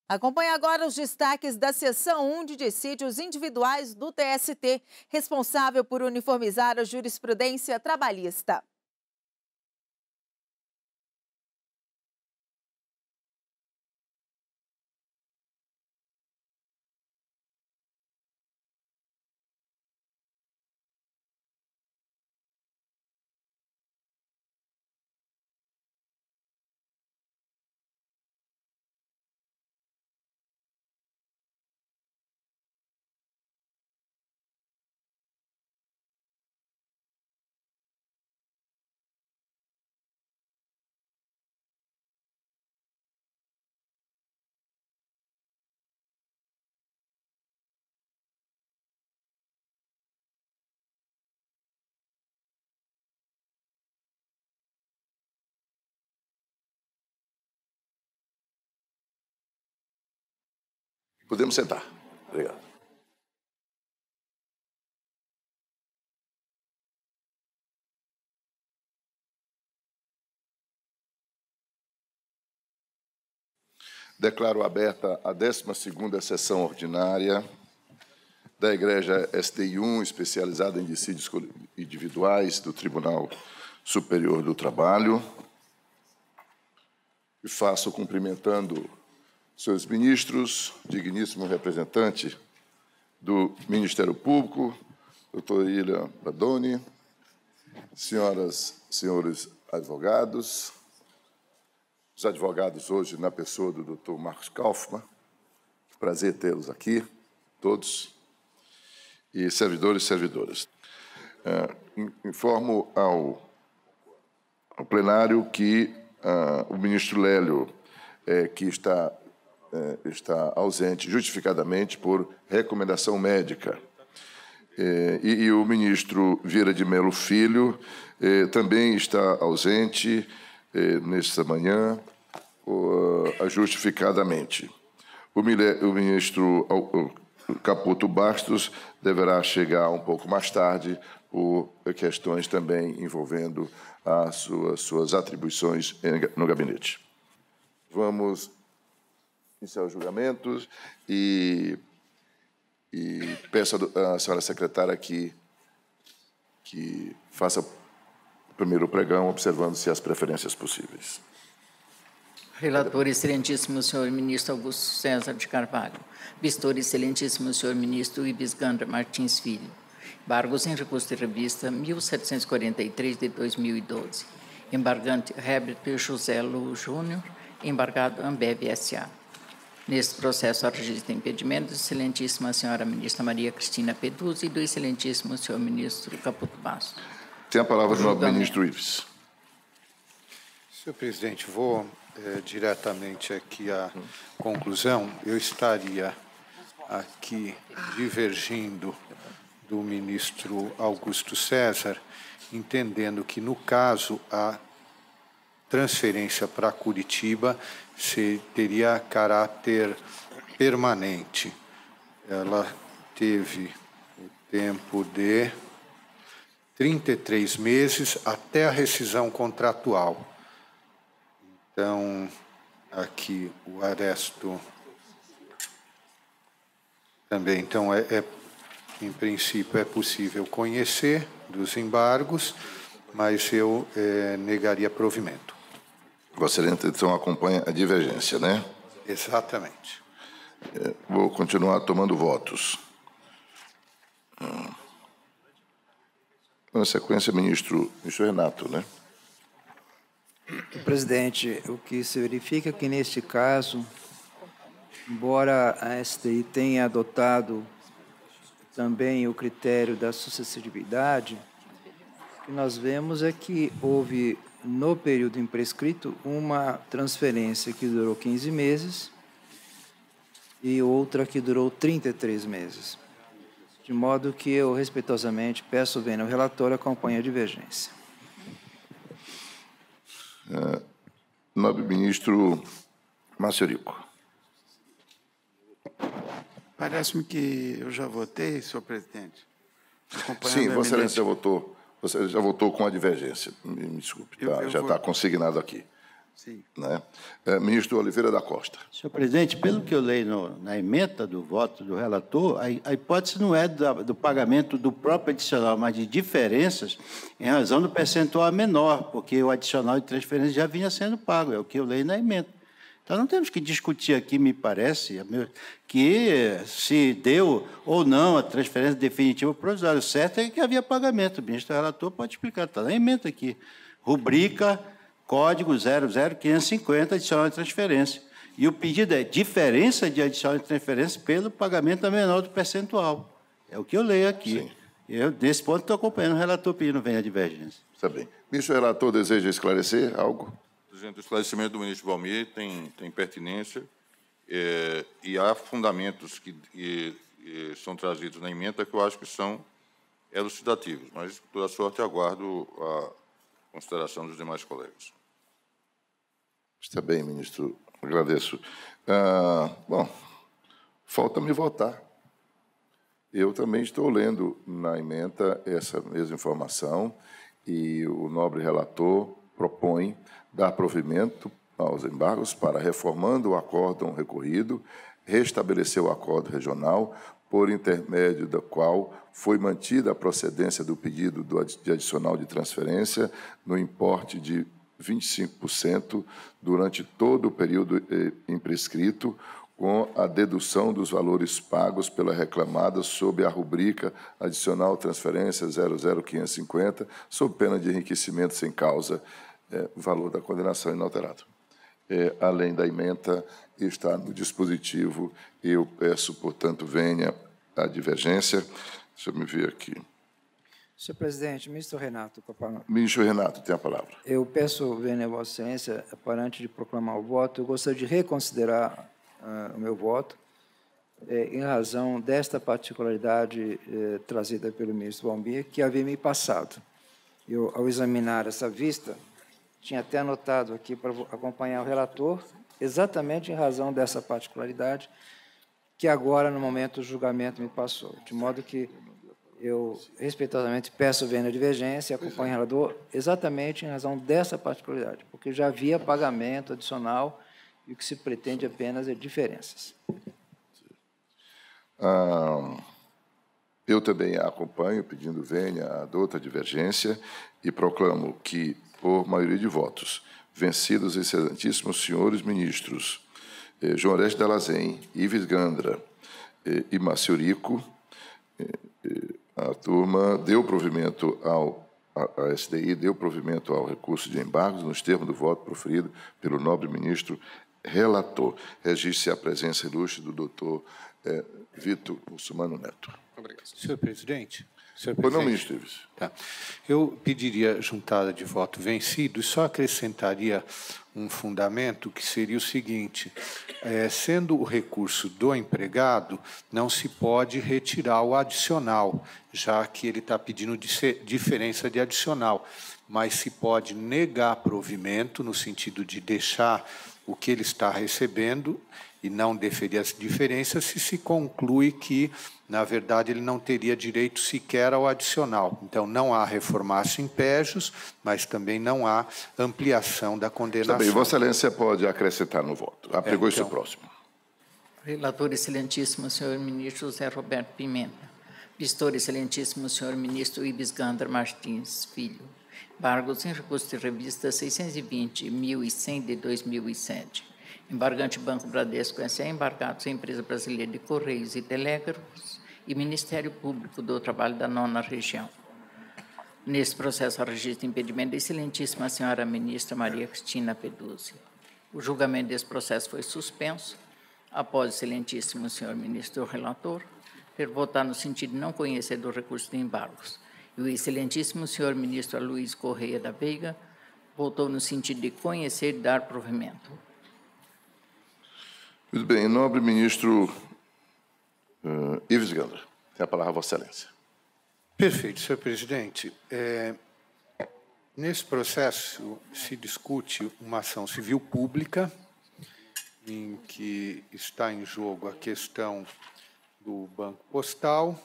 Acompanhe agora os destaques da seção 1 de dissídios individuais do TST, responsável por uniformizar a jurisprudência trabalhista. Podemos sentar. Obrigado. Declaro aberta a 12ª sessão ordinária da Igreja STI-1, especializada em dissídios individuais do Tribunal Superior do Trabalho. E faço cumprimentando seus ministros, digníssimo representante do Ministério Público, doutor William Badoni, senhoras e senhores advogados, os advogados hoje na pessoa do doutor Marcos Kaufmann, prazer tê-los aqui, todos, e servidores e servidoras. Informo ao plenário que o ministro Lélio, que está ausente justificadamente por recomendação médica, e o ministro Vieira de Mello Filho também está ausente nesta manhã, justificadamente. O ministro Caputo Bastos deverá chegar um pouco mais tarde por questões também envolvendo as suas atribuições no gabinete. Vamos iniciar os julgamentos e peço à senhora secretária que faça o primeiro pregão, observando-se as preferências possíveis. Relator, excelentíssimo senhor ministro Augusto César de Carvalho. Vistor, excelentíssimo senhor ministro Ibis Gandra Martins Filho. Embargos em recurso de revista 1743 de 2012. Embargante Herbert José Lu Júnior, embargado Ambev S.A. Neste processo, a registro de impedimento, excelentíssima senhora ministra Maria Cristina Peduzzi e do excelentíssimo senhor ministro Caputo Bastos. Tem a palavra o novo ministro Ives. Senhor presidente, vou diretamente aqui à conclusão. Eu estaria aqui divergindo do ministro Augusto César, entendendo que, no caso, a transferência para Curitiba teria caráter permanente. Ela teve o tempo de 33 meses até a rescisão contratual. Então, aqui o aresto também. Então, em princípio, é possível conhecer dos embargos, mas eu negaria provimento. Vossa Excelência, então, acompanha a divergência, né? Exatamente. Vou continuar tomando votos. Na sequência, ministro Renato, né? Presidente, o que se verifica é que, neste caso, embora a STI tenha adotado também o critério da sucessividade, o que nós vemos é que houve, no período imprescrito, uma transferência que durou 15 meses e outra que durou 33 meses. De modo que eu, respeitosamente, peço bem ao relator acompanhe a divergência. Nobre ministro Maciarico. Parece-me que eu já votei, senhor presidente. Sim, Vossa Excelência já votou. Você já votou com a divergência. Me desculpe, já está consignado aqui. Sim. Né? Ministro Oliveira da Costa. Senhor presidente, pelo que eu leio na ementa do voto do relator, a hipótese não é do pagamento do próprio adicional, mas de diferenças em razão do percentual menor, porque o adicional de transferência já vinha sendo pago, é o que eu leio na ementa. Então, não temos que discutir aqui, me parece, que se deu ou não a transferência definitiva provisória. O certo é que havia pagamento. O ministro relator pode explicar, está na ementa aqui. Rubrica código 00550, adicional de transferência. E o pedido é diferença de adicional de transferência pelo pagamento a menor do percentual. É o que eu leio aqui. Sim. Eu, nesse ponto, estou acompanhando o relator pedindo venha a divergência. Está bem. Ministro relator, deseja esclarecer algo? Presidente, o esclarecimento do ministro Valmir tem pertinência e há fundamentos que são trazidos na ementa que eu acho que são elucidativos, mas, por toda sorte, aguardo a consideração dos demais colegas. Está bem, ministro. Agradeço. Bom, falta-me votar. Eu também estou lendo na ementa essa mesma informação e o nobre relator propõe dar provimento aos embargos para, reformando o acórdão recorrido, restabelecer o acordo regional, por intermédio do qual foi mantida a procedência do pedido de adicional de transferência no importe de 25% durante todo o período imprescrito, com a dedução dos valores pagos pela reclamada sob a rubrica adicional transferência 00550, sob pena de enriquecimento sem causa, valor da condenação inalterado. Além da ementa, está no dispositivo, eu peço, portanto, venha a divergência. Deixa eu me ver aqui. Senhor presidente, ministro Renato. Ministro Renato, tem a palavra. Eu peço, venha a Vossa Excelência, para antes de proclamar o voto, eu gostaria de reconsiderar o meu voto, em razão desta particularidade trazida pelo ministro Valmir, que havia me passado. Eu, ao examinar essa vista, tinha até anotado aqui para acompanhar o relator, exatamente em razão dessa particularidade, que agora, no momento do julgamento, me passou. De modo que eu, respeitosamente, peço venha a divergência e acompanho o relator exatamente em razão dessa particularidade, porque já havia pagamento adicional e o que se pretende apenas é diferenças. Eu também acompanho, pedindo venha a outra divergência e proclamo que, por maioria de votos, vencidos os excelentíssimos senhores ministros João Oreste Dalazen, Ives Gandra e Márcio Rico, a turma deu provimento a SDI deu provimento ao recurso de embargos nos termos do voto proferido pelo nobre ministro relator. Registre a presença ilustre do doutor Vitor Muçulmano Neto. Obrigado. Senhor presidente. Pois não, ministro Ives. Tá. Eu pediria juntada de voto vencido e só acrescentaria um fundamento que seria o seguinte: sendo o recurso do empregado, não se pode retirar o adicional, já que ele está pedindo diferença de adicional, mas se pode negar provimento, no sentido de deixar o que ele está recebendo e não deferir as diferenças, se conclui que, na verdade, ele não teria direito sequer ao adicional. Então, não há reformatio impejus, mas também não há ampliação da condenação. Tá bem, Vossa Excelência pode acrescentar no voto. Apregou-se o próximo. Relator excelentíssimo, senhor ministro José Roberto Pimenta. Vistor excelentíssimo, senhor ministro Ibis Gandra Martins Filho. Embargos em recurso de revista 620.100 de 2007. Embargante Banco Bradesco S.A., embargados em Empresa Brasileira de Correios e Telégrafos e Ministério Público do Trabalho da 9ª Região. Nesse processo, registro impedimento da excelentíssima senhora ministra Maria Cristina Peduzzi. O julgamento desse processo foi suspenso, após o excelentíssimo senhor ministro relator ter votado no sentido de não conhecer do recurso de embargos. E o excelentíssimo senhor ministro Aloysio Correia da Veiga votou no sentido de conhecer e dar provimento. Muito bem, nobre ministro Ives Gandra, tem a palavra a Vossa Excelência. Perfeito, senhor presidente. Nesse processo se discute uma ação civil pública em que está em jogo a questão do Banco Postal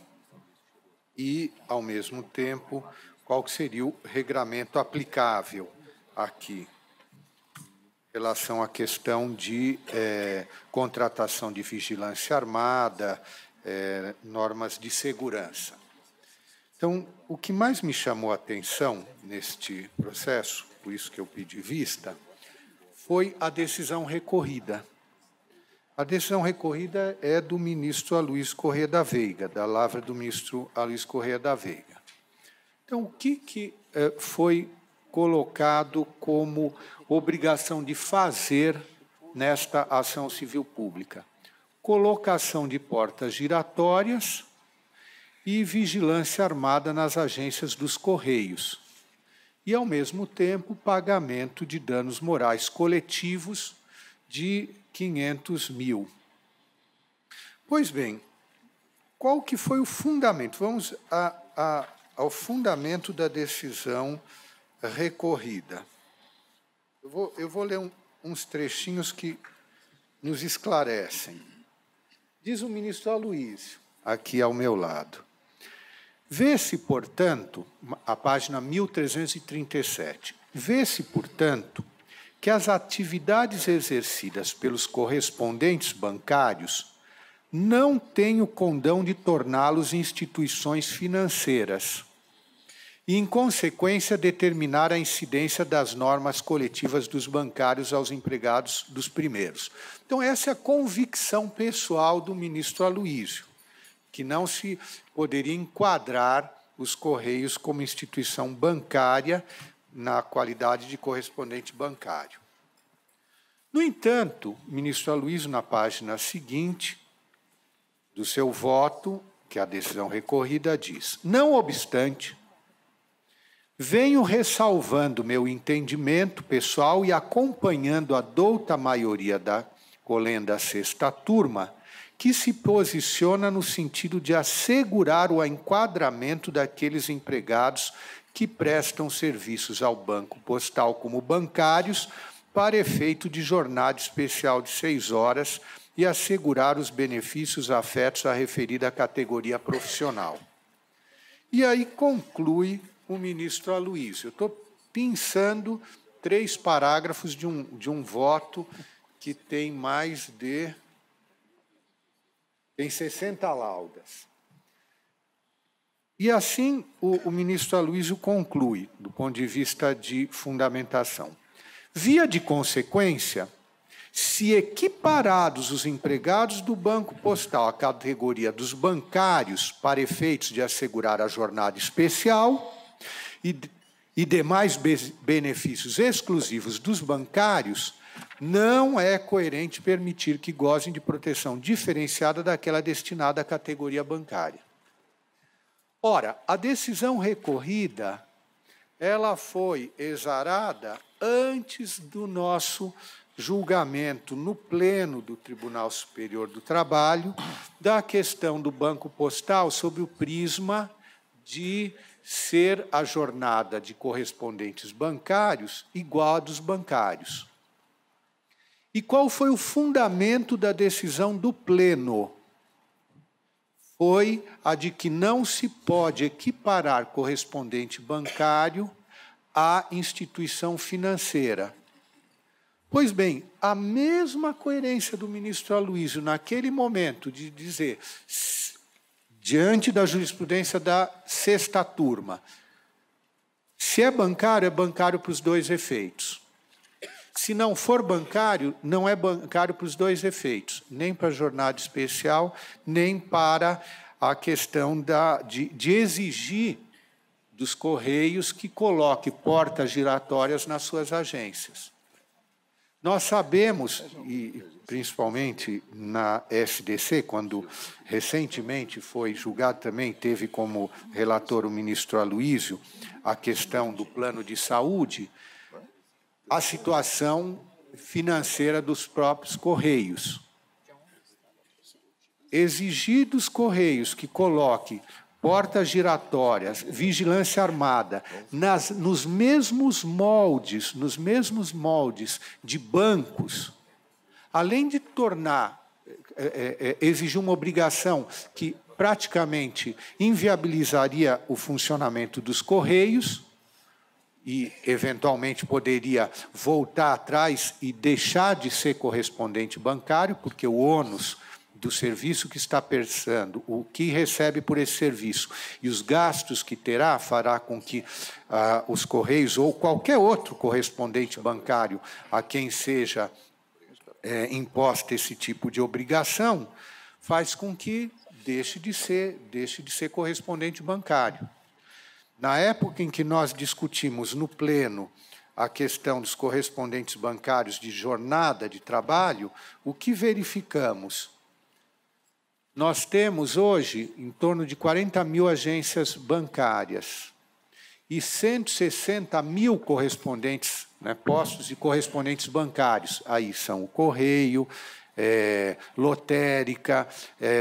e, ao mesmo tempo, qual seria o regramento aplicável aqui. relação à questão de contratação de vigilância armada, normas de segurança. Então, o que mais me chamou a atenção neste processo, por isso que eu pedi vista, foi a decisão recorrida. A decisão recorrida é do ministro Aloysio Corrêa da Veiga, da lavra do ministro Aloysio Corrêa da Veiga. Então, o que foi colocado como obrigação de fazer nesta ação civil pública? Colocação de portas giratórias e vigilância armada nas agências dos Correios. E, ao mesmo tempo, pagamento de danos morais coletivos de 500 mil. Pois bem, qual que foi o fundamento? Vamos ao fundamento da decisão recorrida. Eu vou ler uns trechinhos que nos esclarecem. Diz o ministro Aloysio, aqui ao meu lado. Vê-se, portanto, a página 1337, vê-se, portanto, que as atividades exercidas pelos correspondentes bancários não têm o condão de torná-los instituições financeiras e, em consequência, determinar a incidência das normas coletivas dos bancários aos empregados dos primeiros. Então, essa é a convicção pessoal do ministro Aloysio, que não se poderia enquadrar os Correios como instituição bancária na qualidade de correspondente bancário. No entanto, o ministro Aloysio, na página seguinte do seu voto, que é a decisão recorrida, diz: não obstante, venho ressalvando meu entendimento pessoal e acompanhando a douta maioria da colenda sexta turma, que se posiciona no sentido de assegurar o enquadramento daqueles empregados que prestam serviços ao Banco Postal como bancários para efeito de jornada especial de 6 horas e assegurar os benefícios afetos à referida categoria profissional. E aí conclui o ministro Aloysio. Eu estou pensando 3 parágrafos de um voto que tem mais de... tem 60 laudas. E assim o ministro Aloysio conclui, do ponto de vista de fundamentação. Via de consequência, se equiparados os empregados do Banco Postal à categoria dos bancários para efeitos de assegurar a jornada especial e demais benefícios exclusivos dos bancários, não é coerente permitir que gozem de proteção diferenciada daquela destinada à categoria bancária. Ora, a decisão recorrida, ela foi exarada antes do nosso julgamento no pleno do Tribunal Superior do Trabalho da questão do Banco Postal sob o prisma de ser a jornada de correspondentes bancários igual a dos bancários. E qual foi o fundamento da decisão do pleno? Foi a de que não se pode equiparar correspondente bancário à instituição financeira. Pois bem, a mesma coerência do ministro Aloysio naquele momento de dizer, diante da jurisprudência da sexta turma, se é bancário para os 2 efeitos. Se não for bancário, não é bancário para os 2 efeitos, nem para a jornada especial, nem para a questão de exigir dos Correios que coloque portas giratórias nas suas agências. Nós sabemos, e principalmente na SDC, quando recentemente foi julgado também, teve como relator o ministro Aloysio, a questão do plano de saúde, a situação financeira dos próprios Correios. Exigir dos Correios que coloque portas giratórias, vigilância armada, nos mesmos moldes de bancos, além de exigir uma obrigação que praticamente inviabilizaria o funcionamento dos Correios, e, eventualmente, poderia voltar atrás e deixar de ser correspondente bancário, porque o ônus do serviço que está prestando, o que recebe por esse serviço e os gastos que terá, fará com que os Correios ou qualquer outro correspondente bancário a quem seja imposta esse tipo de obrigação, faz com que deixe de ser correspondente bancário. Na época em que nós discutimos no Pleno a questão dos correspondentes bancários de jornada de trabalho, o que verificamos? Nós temos hoje em torno de 40 mil agências bancárias e 160 mil correspondentes, né, postos de correspondentes bancários. Aí são o Correio, lotérica,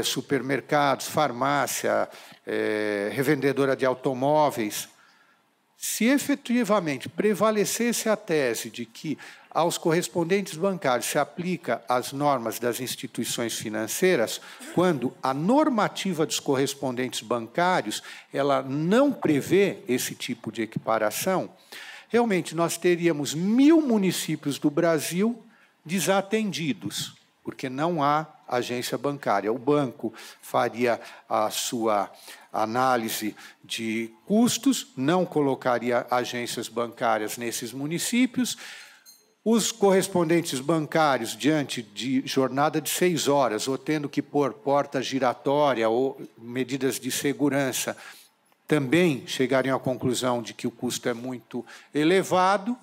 supermercados, farmácia, revendedora de automóveis. Se efetivamente prevalecesse a tese de que aos correspondentes bancários se aplica as normas das instituições financeiras, quando a normativa dos correspondentes bancários ela não prevê esse tipo de equiparação, realmente nós teríamos 1.000 municípios do Brasil desatendidos, porque não há agência bancária. O banco faria a sua análise de custos, não colocaria agências bancárias nesses municípios. Os correspondentes bancários, diante de jornada de 6 horas, ou tendo que pôr porta giratória ou medidas de segurança, também chegariam à conclusão de que o custo é muito elevado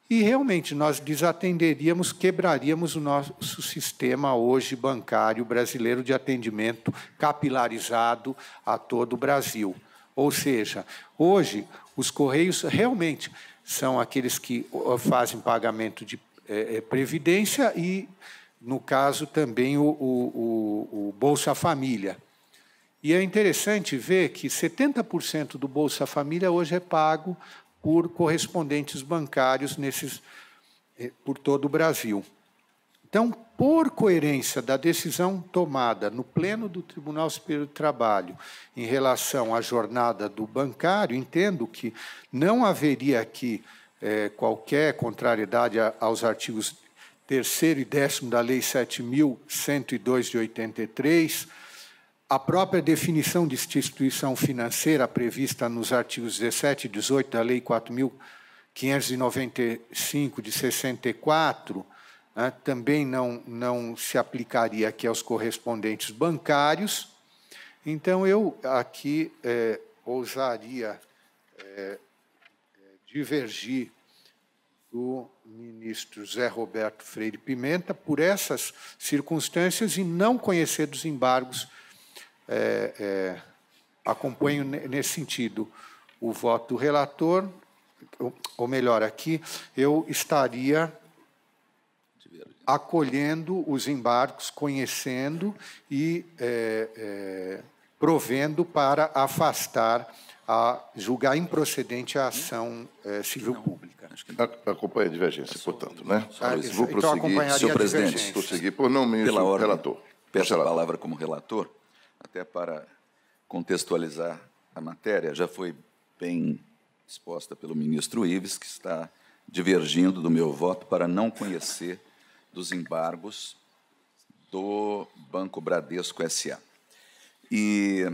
e, realmente, nós desatenderíamos, quebraríamos o nosso sistema hoje bancário brasileiro de atendimento capilarizado a todo o Brasil. Ou seja, hoje, os Correios realmente são aqueles que fazem pagamento de previdência e, no caso, também o Bolsa Família. E é interessante ver que 70% do Bolsa Família hoje é pago por correspondentes bancários por todo o Brasil. Então, por coerência da decisão tomada no Pleno do Tribunal Superior do Trabalho em relação à jornada do bancário, entendo que não haveria aqui qualquer contrariedade aos artigos 3º e 10º da Lei 7.102 de 83, a própria definição de instituição financeira prevista nos artigos 17 e 18 da Lei 4.595 de 64, também não se aplicaria aqui aos correspondentes bancários. Então, eu aqui ousaria divergir do ministro Zé Roberto Freire Pimenta por essas circunstâncias e não conhecer dos embargos. Acompanho nesse sentido o voto do relator, ou melhor, aqui eu estaria acolhendo os embargos, conhecendo e provendo para afastar, julgar improcedente a ação civil pública. Acompanha a divergência, portanto, né? Vou prosseguir, senhor presidente. Prosseguir, por não menos Pela ordem, relator. Peço a palavra como relator, até para contextualizar a matéria. Já foi bem exposta pelo ministro Ives, que está divergindo do meu voto para não conhecer dos embargos do Banco Bradesco S.A. E,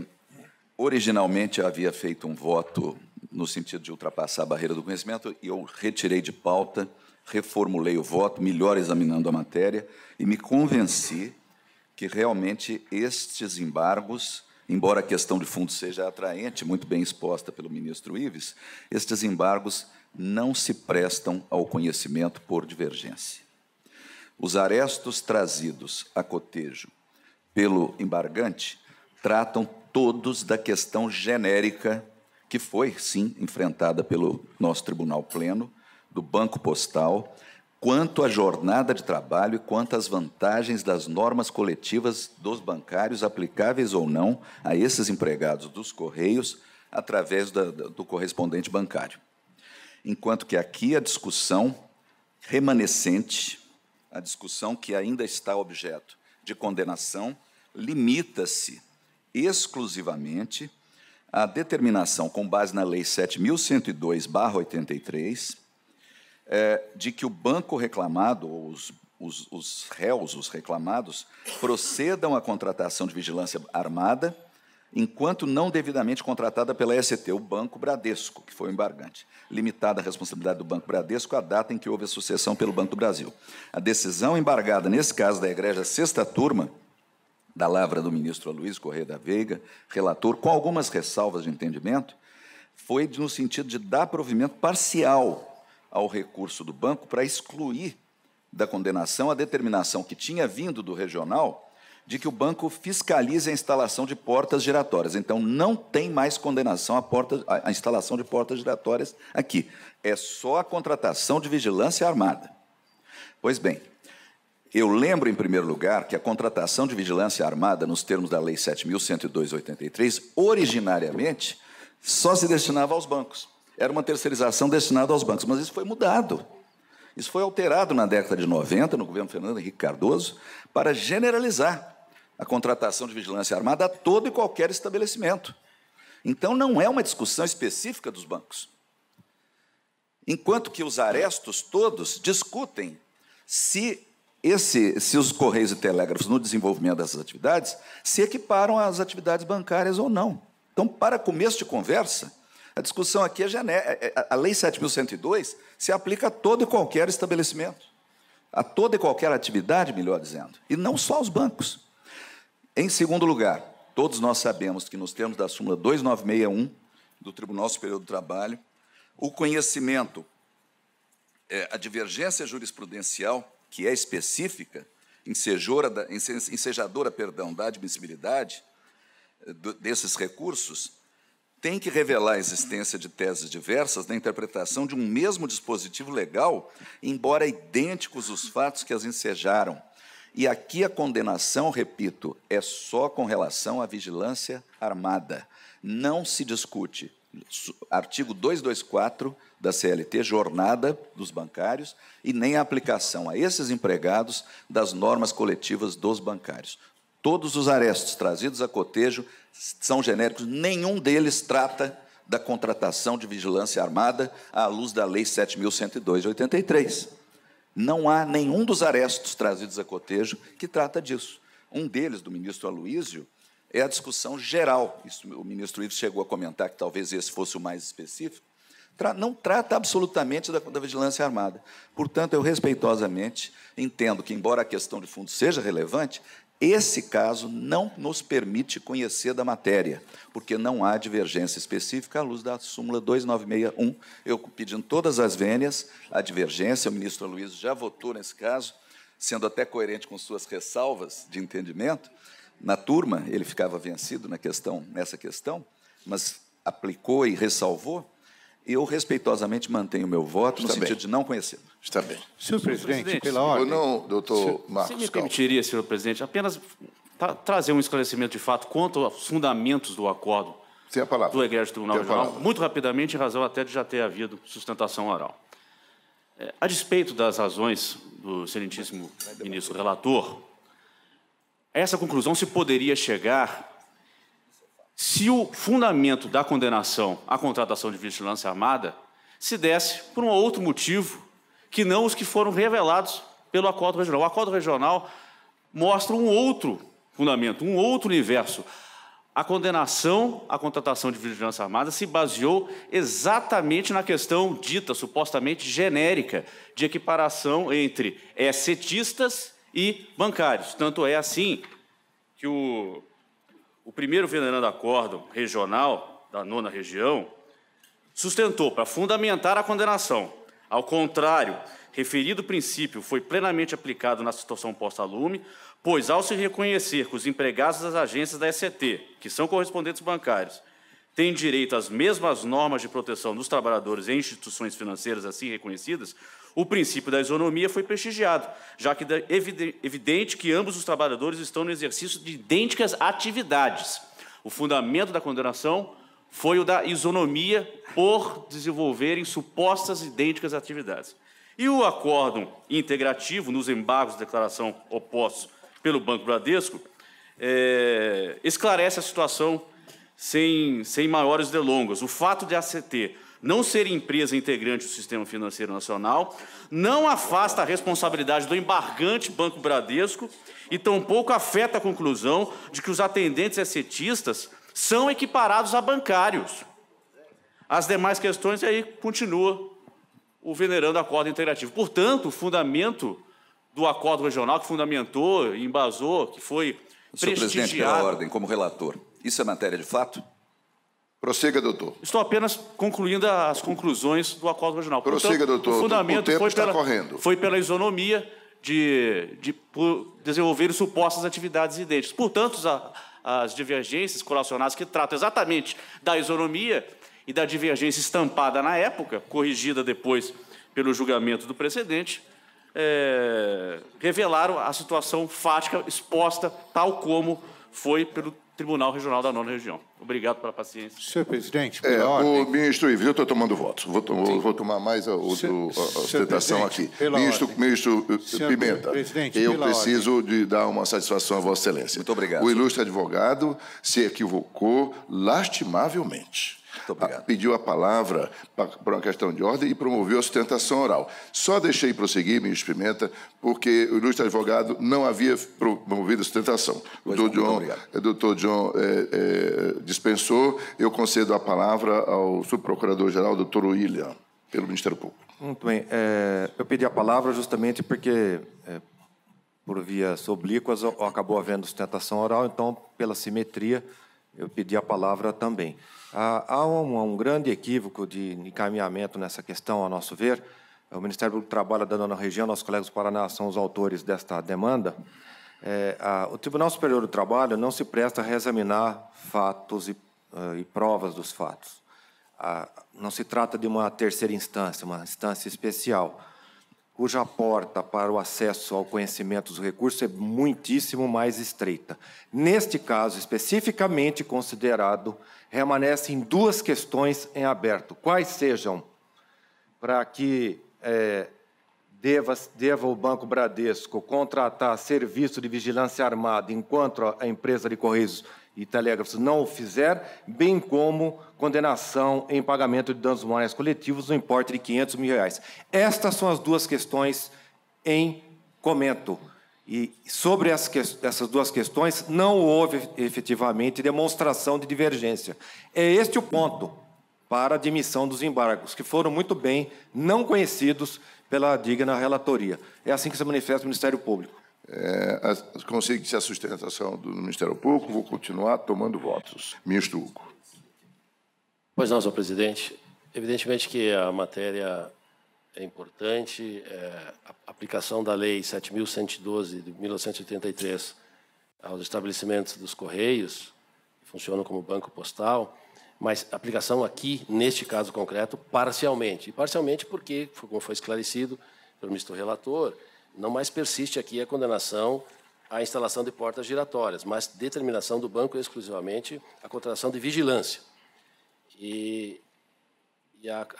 originalmente, havia feito um voto no sentido de ultrapassar a barreira do conhecimento, e eu retirei de pauta, reformulei o voto, melhor examinando a matéria, e me convenci que, realmente, estes embargos, embora a questão de fundo seja atraente, muito bem exposta pelo ministro Ives, estes embargos não se prestam ao conhecimento por divergência. Os arestos trazidos a cotejo pelo embargante tratam todos da questão genérica que foi, sim, enfrentada pelo nosso Tribunal Pleno, do Banco Postal, quanto à jornada de trabalho e quanto às vantagens das normas coletivas dos bancários aplicáveis ou não a esses empregados dos Correios através do correspondente bancário. Enquanto que aqui a discussão remanescente, a discussão que ainda está objeto de condenação, limita-se exclusivamente a determinação, com base na Lei 7.102/83, de que o banco reclamado, ou os réus, os reclamados, procedam à contratação de vigilância armada, enquanto não devidamente contratada pela ST, o Banco Bradesco, que foi o embargante. Limitada a responsabilidade do Banco Bradesco à data em que houve a sucessão pelo Banco do Brasil. A decisão embargada, nesse caso da egrégia sexta turma, da lavra do ministro Aloysio Corrêa da Veiga, relator, com algumas ressalvas de entendimento, foi no sentido de dar provimento parcial ao recurso do banco para excluir da condenação a determinação que tinha vindo do regional de que o banco fiscalize a instalação de portas giratórias. Então, não tem mais condenação à instalação de portas giratórias aqui. É só a contratação de vigilância armada. Pois bem, eu lembro, em primeiro lugar, que a contratação de vigilância armada, nos termos da Lei 7.102/83, originariamente, só se destinava aos bancos. Era uma terceirização destinada aos bancos, mas isso foi mudado. Isso foi alterado na década de 90, no governo Fernando Henrique Cardoso, para generalizar a contratação de vigilância armada a todo e qualquer estabelecimento. Então, não é uma discussão específica dos bancos. Enquanto que os arestos todos discutem se os Correios e Telégrafos, no desenvolvimento dessas atividades, se equiparam às atividades bancárias ou não. Então, para começo de conversa, a discussão aqui é genérica. A Lei 7.102 se aplica a todo e qualquer estabelecimento, a toda e qualquer atividade, melhor dizendo, e não só aos bancos. Em segundo lugar, todos nós sabemos que, nos termos da súmula 2961 do Tribunal Superior do Trabalho, o conhecimento, a divergência jurisprudencial, que é específica, ensejadora da admissibilidade desses recursos, tem que revelar a existência de teses diversas na interpretação de um mesmo dispositivo legal, embora idênticos os fatos que as ensejaram. E aqui a condenação, repito, é só com relação à vigilância armada. Não se discute artigo 224 da CLT, jornada dos bancários, e nem a aplicação a esses empregados das normas coletivas dos bancários. Todos os arestos trazidos a cotejo são genéricos, nenhum deles trata da contratação de vigilância armada à luz da Lei 7.102/83. Não há nenhum dos arestos trazidos a cotejo que trata disso. Um deles, do ministro Aloysio, é a discussão geral. Isso, o ministro Ives chegou a comentar que talvez esse fosse o mais específico. Não trata absolutamente da vigilância armada. Portanto, eu respeitosamente entendo que, embora a questão de fundo seja relevante, esse caso não nos permite conhecer da matéria, porque não há divergência específica à luz da súmula 2961. Eu pedindo todas as vênias, a divergência, o ministro Aloysio já votou nesse caso, sendo até coerente com suas ressalvas de entendimento. Na turma, ele ficava vencido nessa questão, mas aplicou e ressalvou. Eu, respeitosamente, mantenho o meu voto no sentido de não conhecer. Está bem. Senhor presidente, pela ordem. Ou não, doutor Marcos? Se me permitiria, senhor presidente, apenas trazer um esclarecimento de fato quanto aos fundamentos do acordo do Egrégio Tribunal Regional, muito rapidamente, em razão até de já ter havido sustentação oral. A despeito das razões do excelentíssimo ministro relator, a essa conclusão se poderia chegar se o fundamento da condenação à contratação de vigilância armada se desse por um outro motivo que não os que foram revelados pelo acordo regional. O acordo regional mostra um outro fundamento, um outro universo. A condenação à contratação de vigilância armada se baseou exatamente na questão dita, supostamente genérica, de equiparação entre setistas e bancários. Tanto é assim que o primeiro venerando acórdão regional da 9ª região sustentou, para fundamentar a condenação, ao contrário, referido princípio foi plenamente aplicado na situação posta a lume, pois, ao se reconhecer que os empregados das agências da SCT, que são correspondentes bancários, têm direito às mesmas normas de proteção dos trabalhadores em instituições financeiras assim reconhecidas, o princípio da isonomia foi prestigiado, já que é evidente que ambos os trabalhadores estão no exercício de idênticas atividades. O fundamento da condenação foi o da isonomia por desenvolverem supostas idênticas atividades. E o acórdão integrativo, nos embargos de declaração opostos pelo Banco Bradesco, esclarece a situação sem maiores delongas. O fato de a ACT não ser empresa integrante do Sistema Financeiro Nacional não afasta a responsabilidade do embargante Banco Bradesco e tampouco afeta a conclusão de que os atendentes ACTistas são equiparados a bancários. As demais questões, aí continua o venerando acordo integrativo. Portanto, o fundamento do acordo regional, que fundamentou e embasou, que foi prestigiado... Senhor presidente, pela ordem, como relator, isso é matéria de fato? Prossiga, doutor. Estou apenas concluindo as conclusões do acordo regional. Prossiga, doutor. O fundamento foi pela isonomia por desenvolver supostas atividades idênticas. Portanto, as divergências correlacionadas que tratam exatamente da isonomia e da divergência estampada na época, corrigida depois pelo julgamento do precedente, revelaram a situação fática exposta, tal como foi pelo Tribunal Regional da Nona Região. Obrigado pela paciência. Senhor presidente, pela ordem. O ministro Ives, eu estou tomando votos. Vou tomar mais a ostentação aqui. Ministro Pimenta, eu preciso de dar uma satisfação a Vossa Excelência. Muito obrigado. O ilustre advogado se equivocou lastimavelmente. Pediu a palavra para uma questão de ordem e promoveu a sustentação oral. Só deixei prosseguir, ministro Pimenta, porque o ilustre advogado não havia promovido a sustentação. O doutor John dispensou. Eu concedo a palavra ao subprocurador-geral, doutor William, pelo Ministério Público. Muito bem. Eu pedi a palavra justamente porque, por vias oblíquas, acabou havendo sustentação oral, então, pela simetria, eu pedi a palavra também. Há um grande equívoco de encaminhamento nessa questão, a nosso ver. O Ministério Público trabalha da Nona Região, nossos colegas do Paraná são os autores desta demanda. O Tribunal Superior do Trabalho não se presta a reexaminar fatos e provas dos fatos. Não se trata de uma terceira instância, uma instância especial, cuja porta para o acesso ao conhecimento dos recursos é muitíssimo mais estreita. Neste caso, especificamente considerado, remanescem duas questões em aberto. Quais sejam, para que deva o Banco Bradesco contratar serviço de vigilância armada enquanto a empresa de Correios e Telégrafos não o fizer, bem como condenação em pagamento de danos morais coletivos no importe de R$500 mil. Estas são as duas questões em comento. E sobre essas duas questões não houve efetivamente demonstração de divergência. É este o ponto para a admissão dos embargos, que foram muito bem não conhecidos pela digna relatoria. É assim que se manifesta o Ministério Público. Consegue-se a sustentação do Ministério Público, vou continuar tomando votos. Ministro Hugo. Pois não, senhor presidente. Evidentemente que a matéria é importante, a aplicação da Lei 7.112 de 1983 aos estabelecimentos dos Correios, que funcionam como banco postal, mas a aplicação aqui, neste caso concreto, parcialmente. E parcialmente porque, como foi esclarecido pelo ministro relator, não mais persiste aqui a condenação à instalação de portas giratórias, mas determinação do banco exclusivamente a contratação de vigilância. E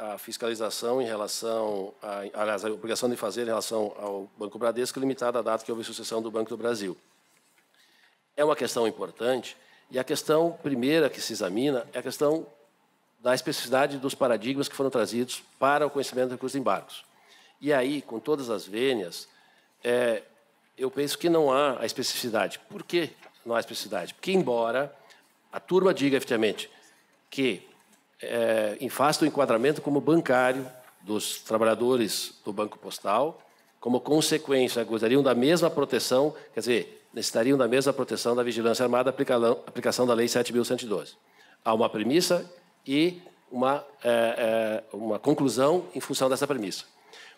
a fiscalização em relação, aliás, a obrigação de fazer em relação ao Banco Bradesco limitada à data que houve sucessão do Banco do Brasil. É uma questão importante, e a questão primeira que se examina é a questão da especificidade dos paradigmas que foram trazidos para o conhecimento dos recursos de embargos. E aí, com todas as vênias, eu penso que não há a especificidade. Por que não há especificidade? Porque, embora a turma diga, efetivamente, que em face do enquadramento como bancário dos trabalhadores do Banco Postal, como consequência, gozariam da mesma proteção, quer dizer, necessitariam da mesma proteção da vigilância armada, aplicação da Lei 7.112. Há uma premissa e uma conclusão em função dessa premissa.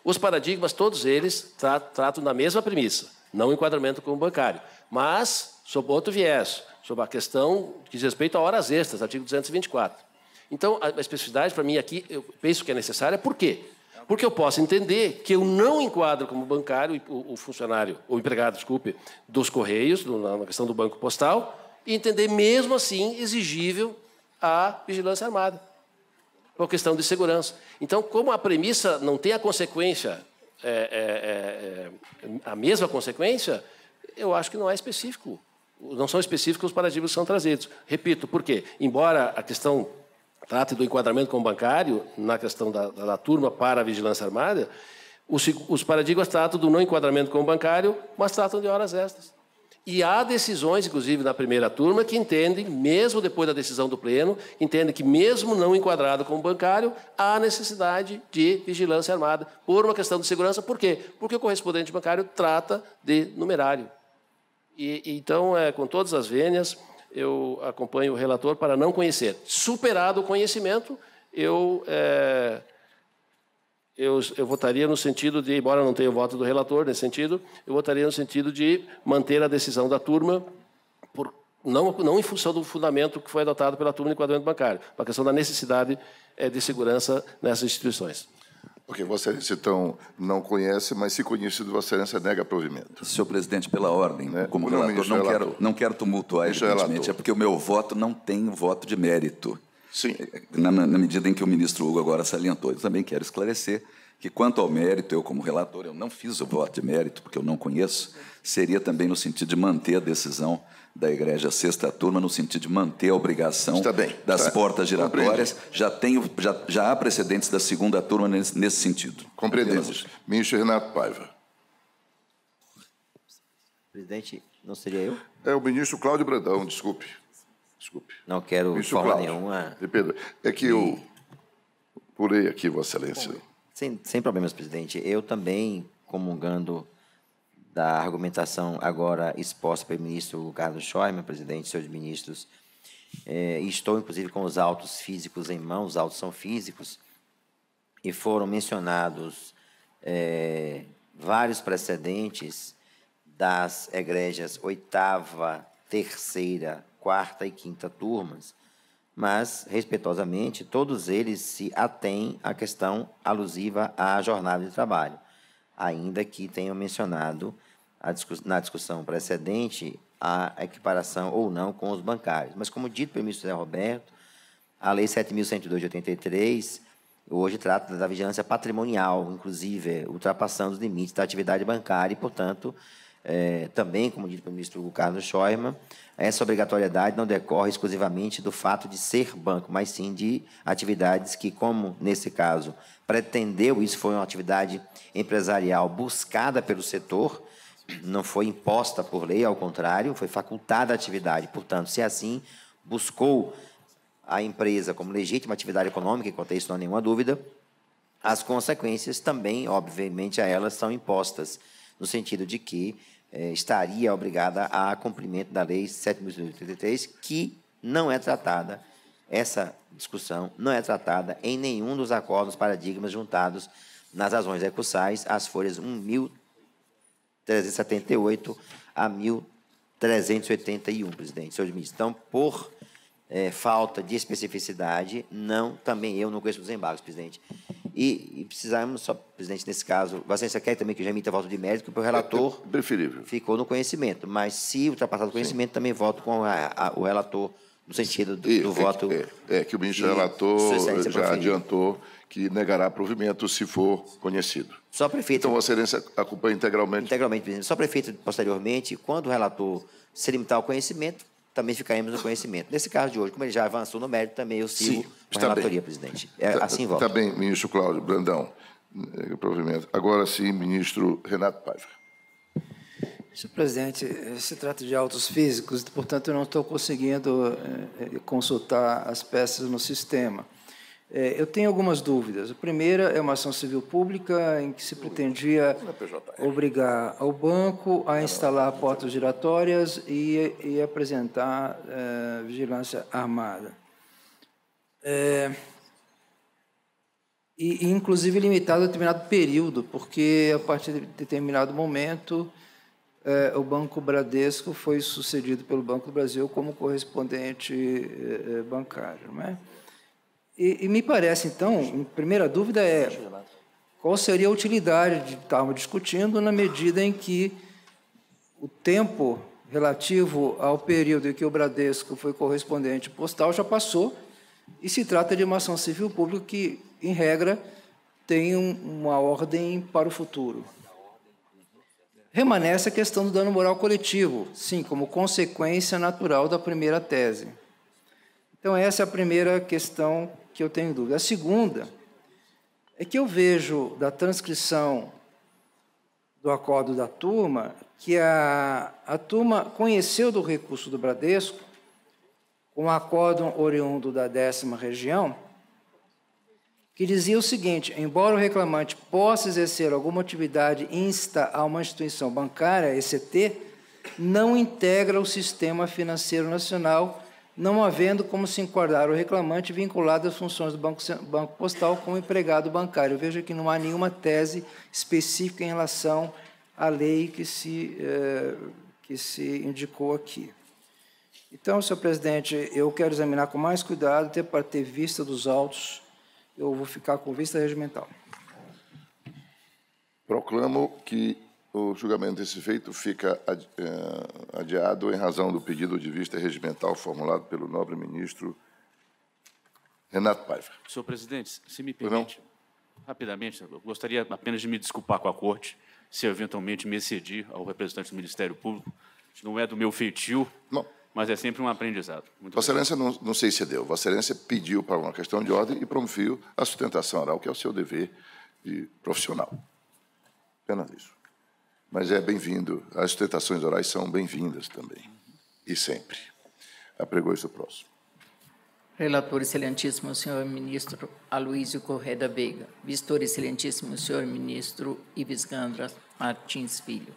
Os paradigmas, todos eles, tratam da mesma premissa, não o enquadramento como bancário, mas sob outro viés, sobre a questão que diz respeito a horas extras, artigo 224. Então, a especificidade, para mim, aqui, eu penso que é necessária. Por quê? Porque eu posso entender que eu não enquadro como bancário o funcionário, o empregado, desculpe, dos Correios, na questão do Banco Postal, e entender, mesmo assim, exigível a vigilância armada, por questão de segurança. Então, como a premissa não tem a consequência, a mesma consequência, eu acho que não é específico não são específicos os paradigmas que são trazidos. Repito, por quê? Embora a questão trate do enquadramento como bancário, na questão da turma para a vigilância armada, os paradigmas tratam do não enquadramento como bancário, mas tratam de horas extras. E há decisões, inclusive na primeira turma, que entendem, mesmo depois da decisão do pleno, entendem que mesmo não enquadrado como bancário, há necessidade de vigilância armada por uma questão de segurança. Por quê? Porque o correspondente bancário trata de numerário. Então, com todas as vênias, eu acompanho o relator para não conhecer. Superado o conhecimento, eu votaria no sentido de, embora não tenha o voto do relator nesse sentido, eu votaria no sentido de manter a decisão da turma, não em função do fundamento que foi adotado pela turma de enquadramento bancário, uma questão da necessidade de segurança nessas instituições. Ok, Vossa Excelência, então, não conhece, mas se conhecido, Vossa Excelência nega provimento. Senhor presidente, pela ordem, como relator, não quero tumultuar, evidentemente, é porque o meu voto não tem voto de mérito. Sim. Na medida em que o ministro Hugo agora salientou. Eu também quero esclarecer que, quanto ao mérito, eu, como relator, eu não fiz o voto de mérito, porque eu não conheço, seria também no sentido de manter a decisão da Egrégia Sexta Turma, no sentido de manter a obrigação das portas giratórias. Já há precedentes da segunda turma nesse sentido. Compreendemos. Ministro Renato Paiva. Presidente, não seria eu? É o ministro Cláudio Brandão, desculpe. Não quero de forma nenhuma. Pedro, é que eu pulei aqui, Vossa Excelência. Sem problemas, presidente. Eu também, comungando da argumentação agora exposta pelo ministro Carlos Scheumann, presidente, senhores ministros, estou, inclusive, com os autos físicos em mãos, os autos são físicos, e foram mencionados vários precedentes das egrégias 8ª, 3ª, 4ª e 5ª turmas, mas, respeitosamente, todos eles se atêm à questão alusiva à jornada de trabalho, ainda que tenham mencionado, na discussão precedente, a equiparação ou não com os bancários. Mas, como dito pelo ministro José Roberto, a Lei 7.102 de 83, hoje trata da vigilância patrimonial, inclusive ultrapassando os limites da atividade bancária e, portanto, também, como dito pelo ministro Carlos Scheumann, essa obrigatoriedade não decorre exclusivamente do fato de ser banco, mas sim de atividades que, como nesse caso, pretendeu, isso foi uma atividade empresarial buscada pelo setor, não foi imposta por lei, ao contrário, foi facultada a atividade. Portanto, se assim buscou a empresa como legítima atividade econômica, quanto a isso não há nenhuma dúvida, as consequências também, obviamente, a elas são impostas, no sentido de que estaria obrigada a cumprimento da Lei 7.183, que não é tratada, essa discussão não é tratada em nenhum dos acordos paradigmas juntados nas razões recursais, as folhas 1.378 a 1.381, presidente, senhores ministros. Então, por falta de especificidade, também eu não conheço os embargos, presidente. E precisamos, só, presidente, nesse caso, Vossa Excelência quer também que eu já emita voto de mérito, porque o relator ficou no conhecimento, mas se ultrapassar o conhecimento, também voto com o relator, no sentido do voto... que o ministro relator já adiantou que negará provimento se for conhecido. Só prefeito... Então, Vossa Excelência acompanha integralmente? Integralmente, presidente. Só prefeito, posteriormente, quando o relator se limitar ao conhecimento, também ficaremos no conhecimento. Nesse caso de hoje, como ele já avançou no mérito, também eu sigo com a relatoria, presidente. Assim voto. Está bem, ministro Cláudio Brandão. Provimento. Agora sim, ministro Renato Paiva. Senhor presidente, se trata de autos físicos, portanto, eu não estou conseguindo consultar as peças no sistema. Eu tenho algumas dúvidas. A primeira é uma ação civil pública em que se pretendia obrigar ao banco a instalar portas giratórias e apresentar vigilância armada. E, inclusive, limitado a determinado período, porque, a partir de determinado momento, o Banco Bradesco foi sucedido pelo Banco do Brasil como correspondente bancário, não é? E me parece, então, a primeira dúvida é qual seria a utilidade de estarmos discutindo na medida em que o tempo relativo ao período em que o Bradesco foi correspondente postal já passou e se trata de uma ação civil pública que, em regra, tem uma ordem para o futuro. Remanesce a questão do dano moral coletivo, sim, como consequência natural da primeira tese. Então, essa é a primeira questão que eu tenho dúvida. A segunda é que eu vejo da transcrição do acordo da turma que a turma conheceu do recurso do Bradesco, com um acórdão oriundo da 10ª região, que dizia o seguinte: embora o reclamante possa exercer alguma atividade insta a uma instituição bancária, ECT, não integra o sistema financeiro nacional, não havendo como se enquadrar o reclamante vinculado às funções do Banco Postal como empregado bancário. Eu vejo que não há nenhuma tese específica em relação à lei que se indicou aqui. Então, senhor presidente, eu quero examinar com mais cuidado, até para ter vista dos autos. Eu vou ficar com vista regimental. Proclamo que o julgamento desse feito fica adiado em razão do pedido de vista regimental formulado pelo nobre ministro Renato Paiva. Senhor presidente, se me permite, rapidamente, eu gostaria apenas de me desculpar com a Corte, se eu eventualmente me excedi ao representante do Ministério Público. Não é do meu feitio, mas é sempre um aprendizado. Vossa Excelência não se excedeu. Vossa Excelência pediu para uma questão de ordem e promoveu a sustentação oral, que é o seu dever de profissional. Apenas isso. Mas é bem-vindo. As sustentações orais são bem-vindas também. E sempre. Apregou-se o próximo. Relator excelentíssimo, senhor ministro Aloísio Corrêa da Veiga. Vistor excelentíssimo, senhor ministro Ives Gandra Martins Filho.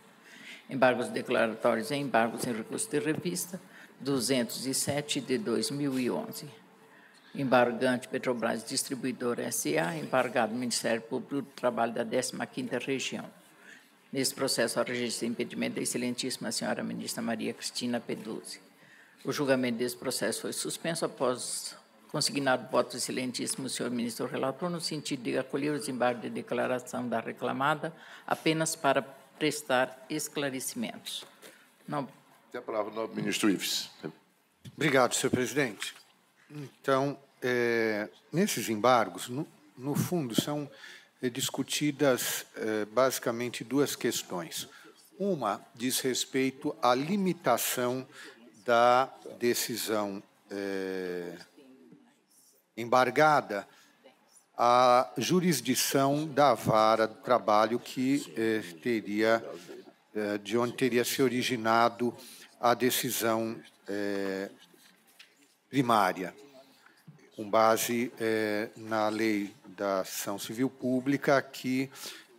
Embargos declaratórios e embargos em recurso de revista, 207 de 2011. Embargante Petrobras Distribuidora S.A., embargado Ministério Público do Trabalho da 15ª Região. Nesse processo, ao registro de impedimento da excelentíssima senhora ministra Maria Cristina Peduzzi. O julgamento desse processo foi suspenso após consignado o voto do excelentíssimo senhor ministro relator, no sentido de acolher os embargos de declaração da reclamada apenas para prestar esclarecimentos. Não. Tem a palavra o nobre ministro Ives. Obrigado, senhor presidente. Então, nesses embargos, no fundo, são discutidas basicamente duas questões. Uma diz respeito à limitação da decisão embargada à jurisdição da vara do trabalho que de onde teria se originado a decisão primária, com base na lei da ação civil pública, que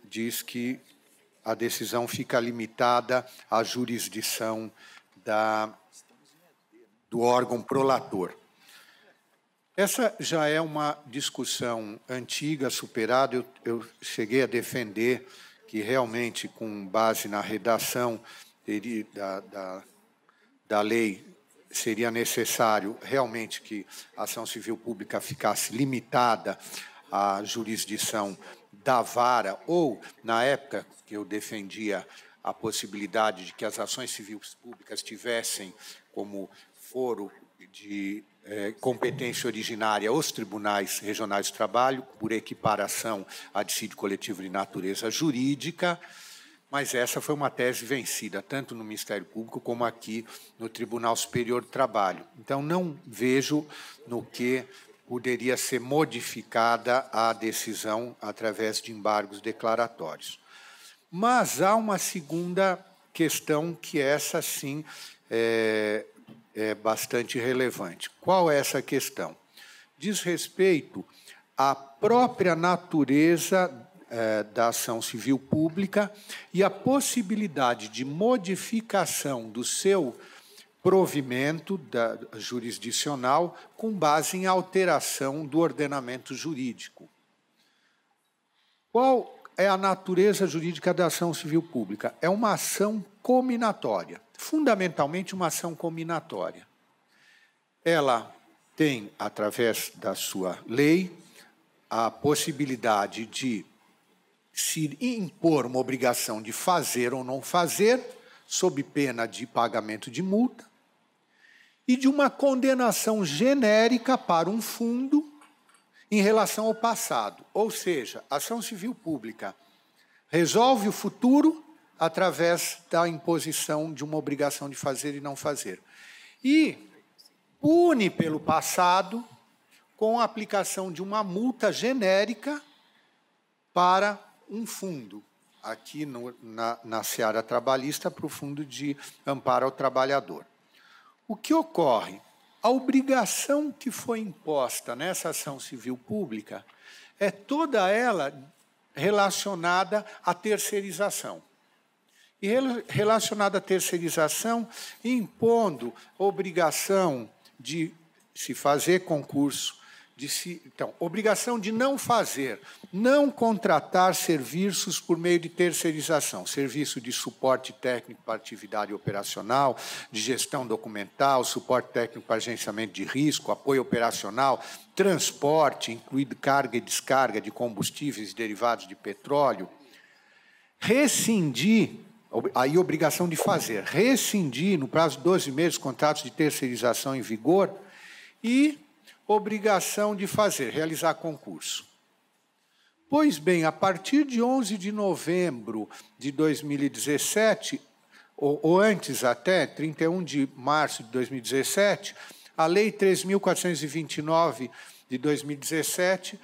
diz que a decisão fica limitada à jurisdição do órgão prolator. Essa já é uma discussão antiga, superada. Eu cheguei a defender que realmente, com base na redação da lei, seria necessário realmente que a ação civil pública ficasse limitada à jurisdição da vara, ou, na época que eu defendia a possibilidade de que as ações civis públicas tivessem como foro de competência originária os tribunais regionais de trabalho, por equiparação a dissídio coletivo de natureza jurídica, mas essa foi uma tese vencida, tanto no Ministério Público como aqui no Tribunal Superior do Trabalho. Então, não vejo no que poderia ser modificada a decisão através de embargos declaratórios. Mas há uma segunda questão que essa, sim, é bastante relevante. Qual é essa questão? Diz respeito à própria natureza da ação civil pública e a possibilidade de modificação do seu provimento jurisdicional com base em alteração do ordenamento jurídico. Qual é a natureza jurídica da ação civil pública? É uma ação cominatória, fundamentalmente uma ação cominatória. Ela tem, através da sua lei, a possibilidade de se impor uma obrigação de fazer ou não fazer, sob pena de pagamento de multa, e de uma condenação genérica para um fundo em relação ao passado. Ou seja, a ação civil pública resolve o futuro, através da imposição de uma obrigação de fazer e não fazer. E pune pelo passado com a aplicação de uma multa genérica para um fundo, aqui na seara trabalhista, para o Fundo de Amparo ao Trabalhador. O que ocorre? A obrigação que foi imposta nessa ação civil pública é toda ela relacionada à terceirização. E relacionada à terceirização, impondo obrigação de se fazer concurso, então, obrigação de não fazer, não contratar serviços por meio de terceirização, serviço de suporte técnico para atividade operacional, de gestão documental, suporte técnico para agenciamento de risco, apoio operacional, transporte, incluído carga e descarga de combustíveis e derivados de petróleo, rescindir, aí obrigação de fazer, rescindir no prazo de 12 meses contratos de terceirização em vigor e obrigação de fazer, realizar concurso. Pois bem, a partir de 11 de novembro de 2017, ou antes até, 31 de março de 2017, a Lei 3.429 de 2017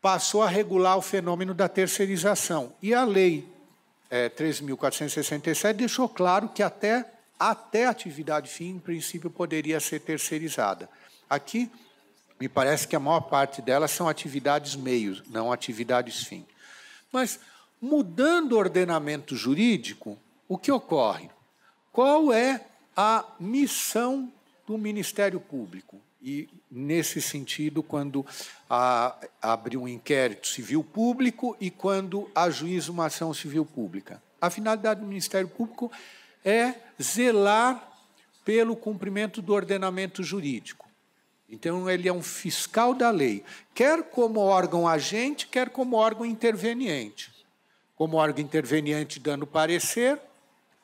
passou a regular o fenômeno da terceirização. E a Lei 3.467 deixou claro que até a atividade fim, em princípio, poderia ser terceirizada. Aqui, me parece que a maior parte delas são atividades meios, não atividades fim. Mas, mudando o ordenamento jurídico, o que ocorre? Qual é a missão do Ministério Público? E, nesse sentido, quando abre um inquérito civil público e quando ajuiza uma ação civil pública. A finalidade do Ministério Público é zelar pelo cumprimento do ordenamento jurídico. Então, ele é um fiscal da lei, quer como órgão agente, quer como órgão interveniente. Como órgão interveniente, dando parecer,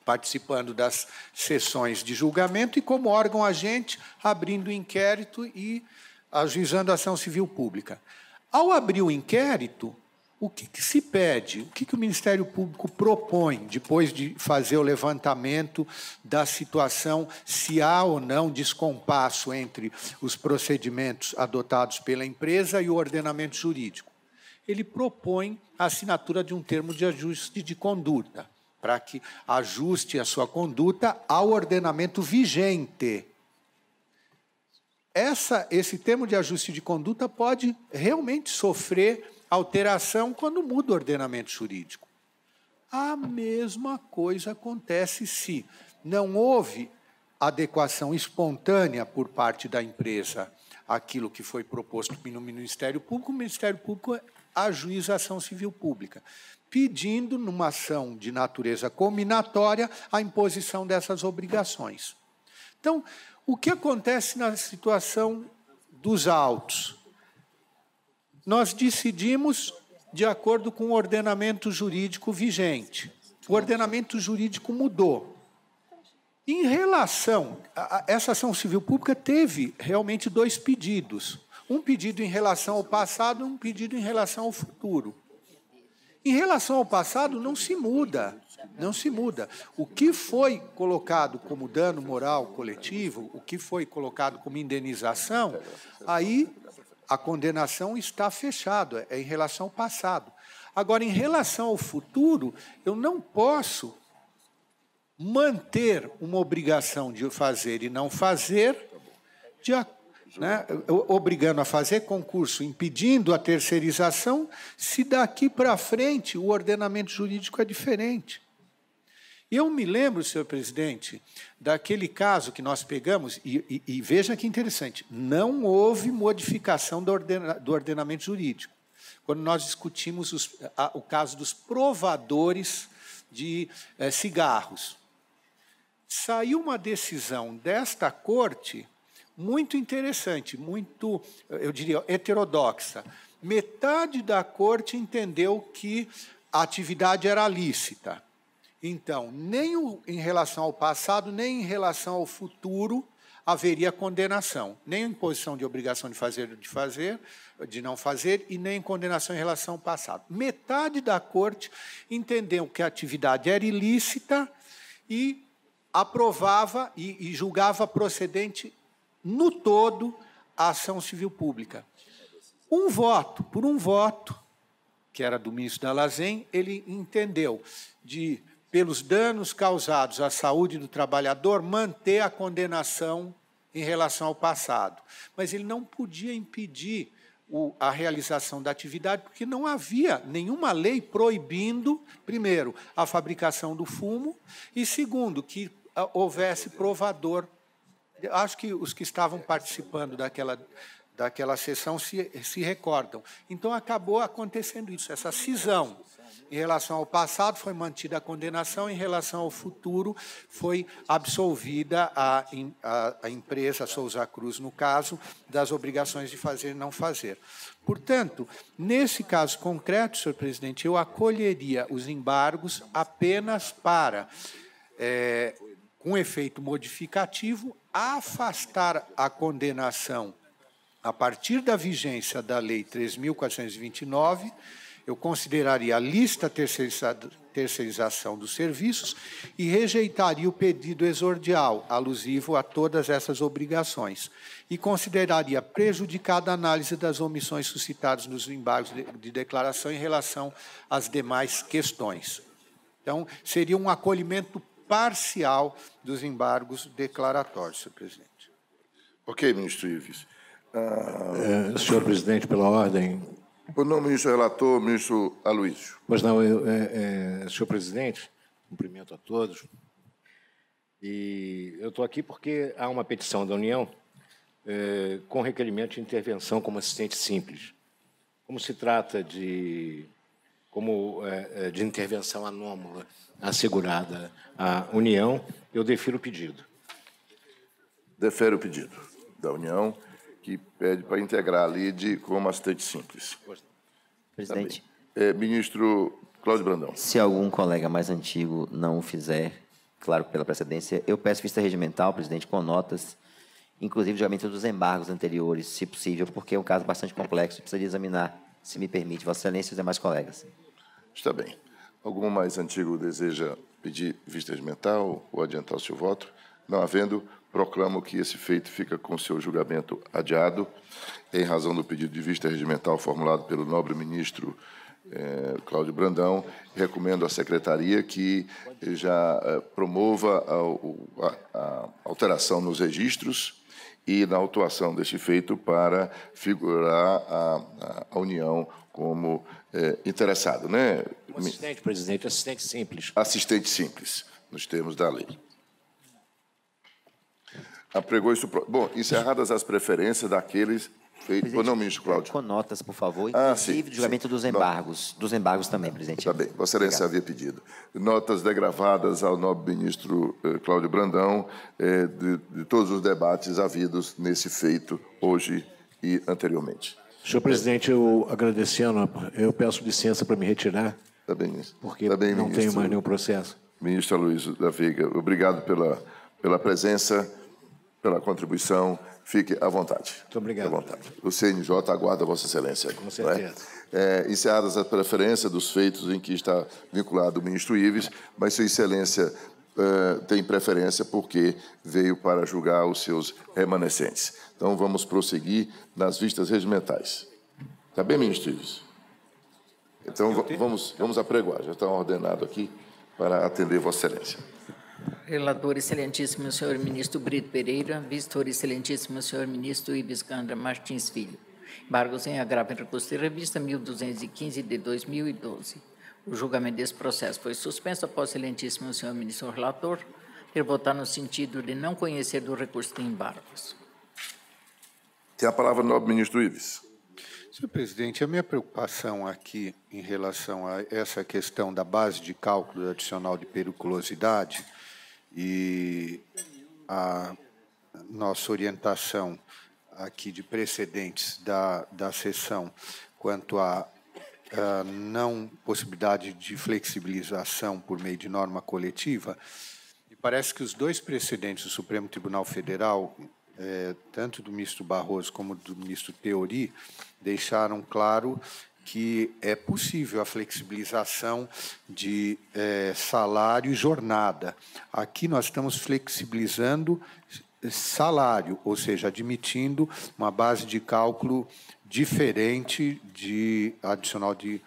participando das sessões de julgamento, e como órgão agente, abrindo inquérito e ajuizando a ação civil pública. Ao abrir o inquérito, o que se pede? O que o Ministério Público propõe, depois de fazer o levantamento da situação, se há ou não descompasso entre os procedimentos adotados pela empresa e o ordenamento jurídico? Ele propõe a assinatura de um termo de ajuste de conduta, para que ajuste a sua conduta ao ordenamento vigente. Esse termo de ajuste de conduta pode realmente sofrer alteração quando muda o ordenamento jurídico. A mesma coisa acontece se não houve adequação espontânea por parte da empresa àquilo que foi proposto no Ministério Público. O Ministério Público ajuiza a ação civil pública, pedindo, numa ação de natureza cominatória, a imposição dessas obrigações. Então, o que acontece na situação dos autos? Nós decidimos de acordo com o ordenamento jurídico vigente. O ordenamento jurídico mudou. Em relação a essa ação civil pública, teve realmente dois pedidos. Um pedido em relação ao passado e um pedido em relação ao futuro. Em relação ao passado, não se muda. Não se muda. O que foi colocado como dano moral coletivo, o que foi colocado como indenização, aí a condenação está fechada, é em relação ao passado. Agora, em relação ao futuro, eu não posso manter uma obrigação de fazer e não fazer, obrigando a fazer concurso, impedindo a terceirização, se daqui para frente o ordenamento jurídico é diferente. Eu me lembro, senhor presidente, daquele caso que nós pegamos, e veja que interessante, não houve modificação do ordenamento jurídico. Quando nós discutimos o caso dos provadores de cigarros. Saiu uma decisão desta corte muito interessante, muito, eu diria, heterodoxa. Metade da corte entendeu que a atividade era lícita. Então, nem em relação ao passado, nem em relação ao futuro haveria condenação, nem imposição de obrigação de não fazer, e nem condenação em relação ao passado. Metade da corte entendeu que a atividade era ilícita e aprovava e julgava procedente no todo a ação civil pública. Por um voto, que era do ministro Dall'Azen, ele entendeu pelos danos causados à saúde do trabalhador, manter a condenação em relação ao passado. Mas ele não podia impedir a realização da atividade, porque não havia nenhuma lei proibindo, primeiro, a fabricação do fumo, e, segundo, que houvesse provador. Acho que os que estavam participando daquela sessão se recordam. Então, acabou acontecendo isso, essa cisão. Em relação ao passado, foi mantida a condenação, em relação ao futuro, foi absolvida a empresa, a Souza Cruz, no caso, das obrigações de fazer e não fazer. Portanto, nesse caso concreto, senhor presidente, eu acolheria os embargos apenas para, com efeito modificativo, afastar a condenação a partir da vigência da Lei 3.429, eu consideraria a lista terceirização dos serviços e rejeitaria o pedido exordial, alusivo a todas essas obrigações, e consideraria prejudicada a análise das omissões suscitadas nos embargos de declaração em relação às demais questões. Então, seria um acolhimento parcial dos embargos declaratórios, senhor presidente. Ok, ministro Ives. Senhor presidente, pela ordem. Por nome, ministro relator, ministro Aloísio. Pois não, senhor presidente, cumprimento a todos. E eu estou aqui porque há uma petição da União com requerimento de intervenção como assistente simples. Como se trata de intervenção anômala assegurada à União, eu defiro o pedido. Defere o pedido da União, que pede para integrar a LIDE como assistente simples. Presidente. Ministro Cláudio Brandão. Se algum colega mais antigo não o fizer, claro, pela precedência, eu peço vista regimental, presidente, com notas, inclusive julgamento dos embargos anteriores, se possível, porque é um caso bastante complexo e precisaria examinar, se me permite, Vossa Excelência e os demais colegas. Está bem. Algum mais antigo deseja pedir vista regimental ou adiantar o seu voto? Não havendo, proclamo que esse feito fica com seu julgamento adiado, em razão do pedido de vista regimental formulado pelo nobre ministro Cláudio Brandão. Recomendo à Secretaria que já promova a alteração nos registros e na autuação deste feito para figurar a União como interessado, né? Assistente, presidente, assistente simples. Assistente simples, nos termos da lei. Apregou isso. Bom, encerradas as preferências daqueles feitos. Não, ministro Cláudio. Com notas, por favor, inclusive do julgamento dos embargos. Dos embargos também, presidente. Está bem, Vossa Excelência havia pedido. Notas degravadas ao nobre ministro Cláudio Brandão de todos os debates havidos nesse feito hoje e anteriormente. Senhor presidente, eu agradecendo, eu peço licença para me retirar. Está bem, ministro. Porque não tenho mais nenhum processo. Ministro Aloísio da Veiga, obrigado pela presença, pela contribuição. Fique à vontade. Muito obrigado. À vontade. O CNJ aguarda Vossa Excelência. Com certeza. Encerradas as preferências dos feitos em que está vinculado o ministro Ives, mas Sua Excelência tem preferência porque veio para julgar os seus remanescentes. Então, vamos prosseguir nas vistas regimentais. Está bem, ministro Ives? Então, vamos apregoar. Já está ordenado aqui para atender Vossa Excelência. Relator excelentíssimo senhor ministro Brito Pereira, visitor excelentíssimo senhor ministro Ives Gandra Martins Filho. Embargos em agravo em recurso de revista 1215 de 2012. O julgamento desse processo foi suspenso após o excelentíssimo senhor ministro relator ter votado no sentido de não conhecer do recurso de embargos. Tem a palavra o nobre ministro Ives. Senhor presidente, a minha preocupação aqui em relação a essa questão da base de cálculo adicional de periculosidade e a nossa orientação aqui de precedentes da sessão quanto a não possibilidade de flexibilização por meio de norma coletiva, e parece que os dois precedentes do Supremo Tribunal Federal, tanto do ministro Barroso como do ministro Teori, deixaram claro que é possível a flexibilização de salário e jornada. Aqui nós estamos flexibilizando salário, ou seja, admitindo uma base de cálculo diferente de adicional de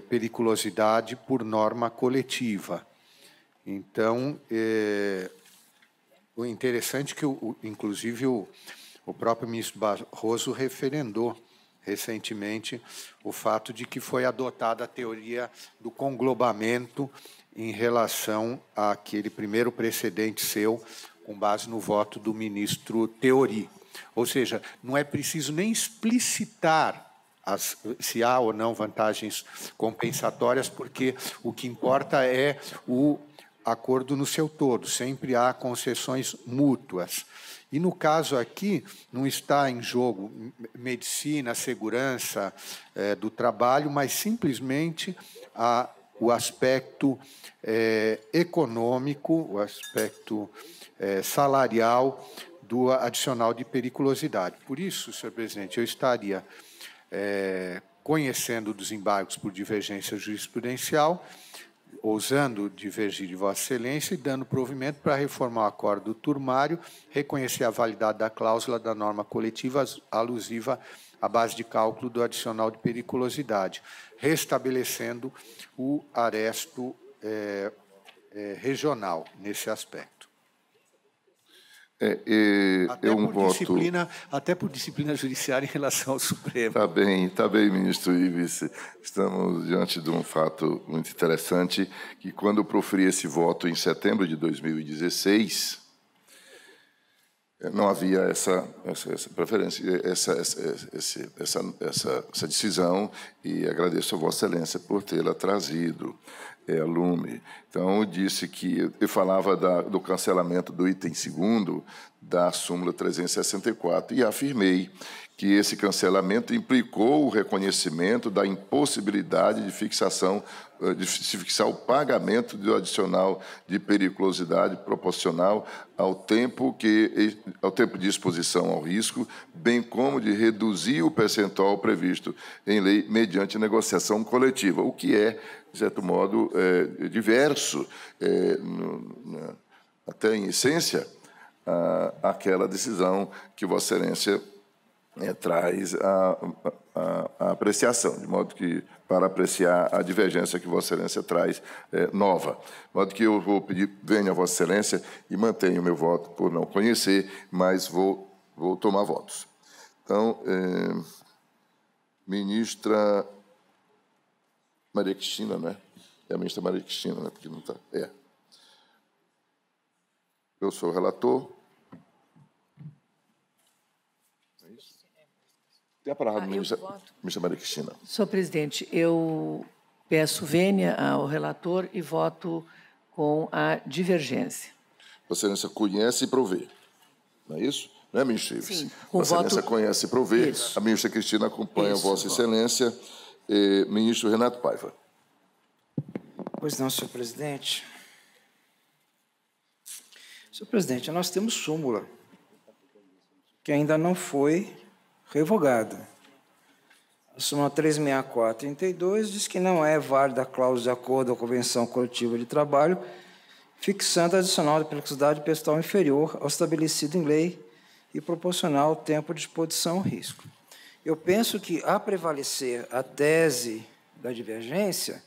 periculosidade por norma coletiva. Então, o interessante é que, inclusive, o próprio ministro Barroso referendou recentemente o fato de que foi adotada a teoria do conglobamento em relação àquele primeiro precedente seu, com base no voto do ministro Teori. Ou seja, não é preciso nem explicitar se há ou não vantagens compensatórias, porque o que importa é o acordo no seu todo, sempre há concessões mútuas. E, no caso aqui, não está em jogo medicina, segurança do trabalho, mas simplesmente o aspecto econômico, o aspecto salarial do adicional de periculosidade. Por isso, senhor presidente, eu estaria conhecendo dos embargos por divergência jurisprudencial, ousando divergir de Vossa Excelência e dando provimento para reformar o acordo turmário, reconhecer a validade da cláusula da norma coletiva alusiva à base de cálculo do adicional de periculosidade, restabelecendo o aresto regional nesse aspecto. Até por disciplina judiciária em relação ao Supremo. Está bem, ministro Ives. Estamos diante de um fato muito interessante, que quando eu proferi esse voto em setembro de 2016, não havia essa preferência, essa decisão, e agradeço a Vossa Excelência por tê-la trazido a lume. Então, eu disse que eu falava do cancelamento do item 2º da súmula 364 e afirmei que esse cancelamento implicou o reconhecimento da impossibilidade de se fixar o pagamento do adicional de periculosidade proporcional ao tempo de exposição ao risco, bem como de reduzir o percentual previsto em lei mediante negociação coletiva, o que é, de certo modo, diverso, até em essência, aquela decisão que Vossa Excelência traz a apreciação, de modo que, para apreciar a divergência que Vossa Excelência traz nova. De modo que eu vou pedir, venha a Vossa Excelência e mantenho o meu voto por não conhecer, mas vou tomar votos. Então, ministra Maria Cristina, não é? É a ministra Maria Cristina, né? Porque não está. Eu sou o relator. Tem a palavra, ministra Maria Cristina. Senhor presidente, eu peço vênia ao relator e voto com a divergência. Vossa Excelência conhece e provê, não é isso? Não é, ministro Ives? Sim. Vossa Excelência conhece e provê. Isso. A ministra Cristina acompanha Vossa Excelência. Ministro Renato Paiva. Pois não, senhor presidente. Senhor presidente, nós temos súmula que ainda não foi revogada. A súmula 364/32 diz que não é válida a cláusula de acordo à Convenção Coletiva de Trabalho, fixando a adicional de periculosidade pessoal inferior ao estabelecido em lei e proporcional ao tempo de exposição ao risco. Eu penso que, a prevalecer a tese da divergência,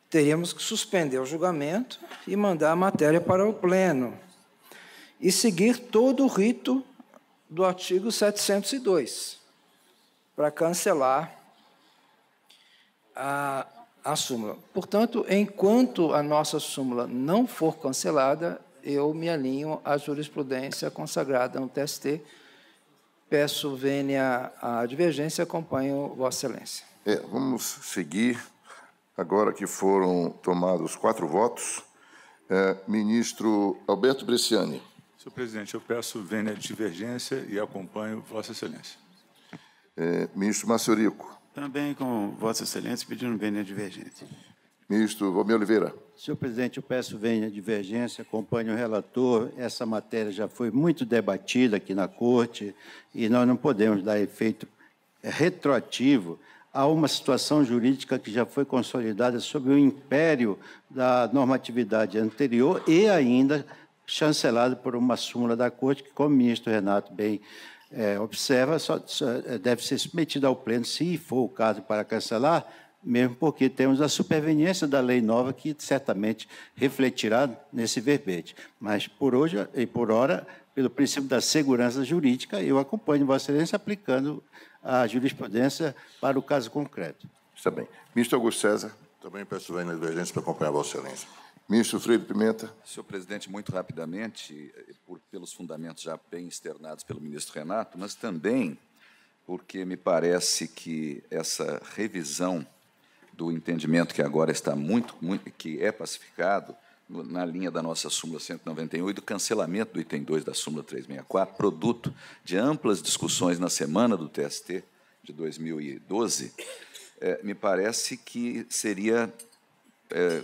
teríamos que suspender o julgamento e mandar a matéria para o Pleno e seguir todo o rito do artigo 702 para cancelar a súmula. Portanto, enquanto a nossa súmula não for cancelada, eu me alinho à jurisprudência consagrada no TST. Peço vênia à divergência e acompanho Vossa Excelência. Vamos seguir, agora que foram tomados 4 votos. Ministro Alberto Bresciani. Senhor presidente, eu peço vênia à divergência e acompanho Vossa Excelência. Ministro Márcio Rico. Também com Vossa Excelência, pedindo vênia divergência. Ministro Valmir Oliveira. Senhor presidente, eu peço vênia divergência, acompanho o relator. Essa matéria já foi muito debatida aqui na Corte e nós não podemos dar efeito retroativo a uma situação jurídica que já foi consolidada sob o império da normatividade anterior e ainda chancelada por uma súmula da Corte que, como o ministro Renato bem observa, só deve ser submetida ao pleno, se for o caso, para cancelar, mesmo porque temos a superveniência da lei nova que certamente refletirá nesse verbete. Mas, por hoje e por hora, pelo princípio da segurança jurídica, eu acompanho Vossa Excelência aplicando a jurisprudência para o caso concreto. Está bem. Ministro Augusto César. Também peço vênia divergência para acompanhar Vossa Excelência. Ministro Freire Pimenta. Senhor presidente, muito rapidamente, pelos fundamentos já bem externados pelo ministro Renato, mas também porque me parece que essa revisão do entendimento que agora está que é pacificado na linha da nossa súmula 191 e do cancelamento do item 2 da súmula 364, produto de amplas discussões na semana do TST de 2012, me parece que seria,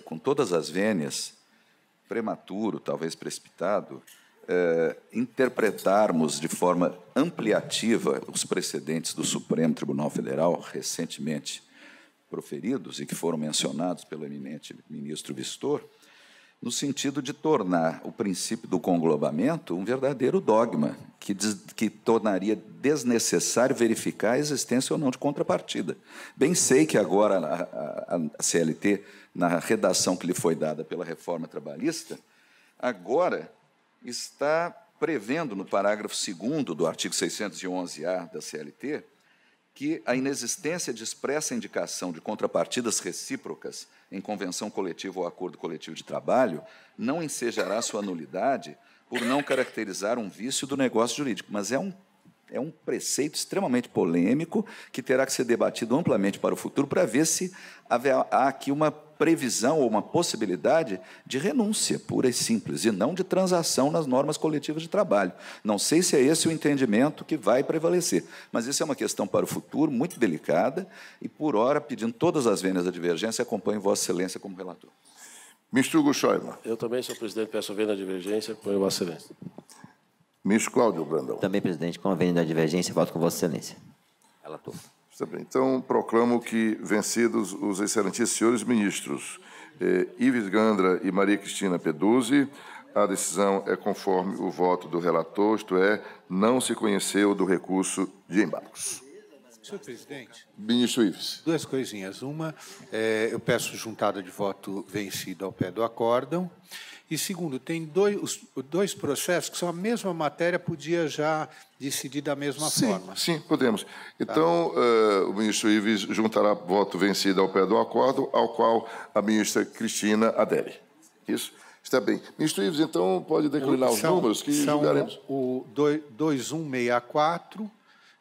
com todas as vênias, prematuro, talvez precipitado, interpretarmos de forma ampliativa os precedentes do Supremo Tribunal Federal, recentemente proferidos e que foram mencionados pelo eminente ministro Vistor, no sentido de tornar o princípio do conglobamento um verdadeiro dogma, que tornaria desnecessário verificar a existência ou não de contrapartida. Bem sei que agora a CLT, na redação que lhe foi dada pela reforma trabalhista, agora está prevendo, no parágrafo 2º do artigo 611-A da CLT, que a inexistência de expressa indicação de contrapartidas recíprocas em convenção coletiva ou acordo coletivo de trabalho não ensejará sua nulidade por não caracterizar um vício do negócio jurídico. Mas é um preceito extremamente polêmico que terá que ser debatido amplamente para o futuro para ver se há aqui uma previsão ou uma possibilidade de renúncia pura e simples, e não de transação nas normas coletivas de trabalho. Não sei se é esse o entendimento que vai prevalecer, mas isso é uma questão para o futuro, muito delicada, e, por hora, pedindo todas as vênias da divergência, acompanho Vossa Excelência como relator. Ministro Hugo Schäuble. Eu também, senhor presidente, peço a vênia da divergência, acompanho Vossa Excelência. Ministro Cláudio Brandão. Também, presidente, com a vênia da divergência, voto com Vossa Excelência. Relator. Está bem. Então, proclamo que, vencidos os excelentíssimos senhores ministros Ives Gandra e Maria Cristina Peduzzi, a decisão é conforme o voto do relator, isto é, não se conheceu do recurso de embargos. Senhor presidente. Ministro Ives. Duas coisinhas. Uma, eu peço juntada de voto vencido ao pé do acórdão. E, segundo, tem dois processos que são a mesma matéria, podia já decidir da mesma forma. Sim, podemos. Então, o ministro Ives juntará voto vencido ao pé do acordo, ao qual a ministra Cristina adere. Isso? Está bem. Ministro Ives, então, pode declinar os números que julgaremos. O 2164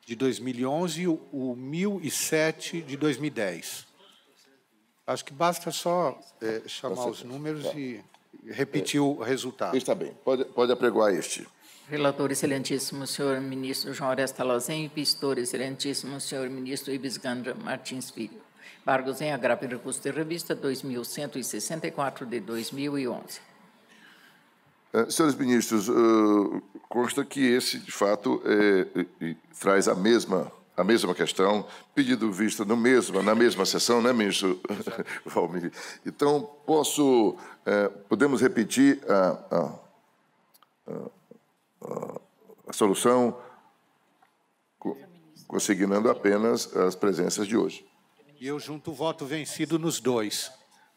de 2011 e o 1007 de 2010. Acho que basta só chamar os números e repetir o resultado. Está bem. Pode apregoar este. Relator excelentíssimo, senhor ministro João Oresta Lazen, e pistor excelentíssimo, senhor ministro Ives Gandra Martins Filho. Embargos em agravo e recurso de revista 2164 de 2011. Senhores ministros, consta que esse, de fato, traz a mesma questão, pedido vista na mesma sessão, né, ministro Valmir? Então, podemos repetir a solução, consignando apenas as presenças de hoje. E eu junto o voto vencido nos dois.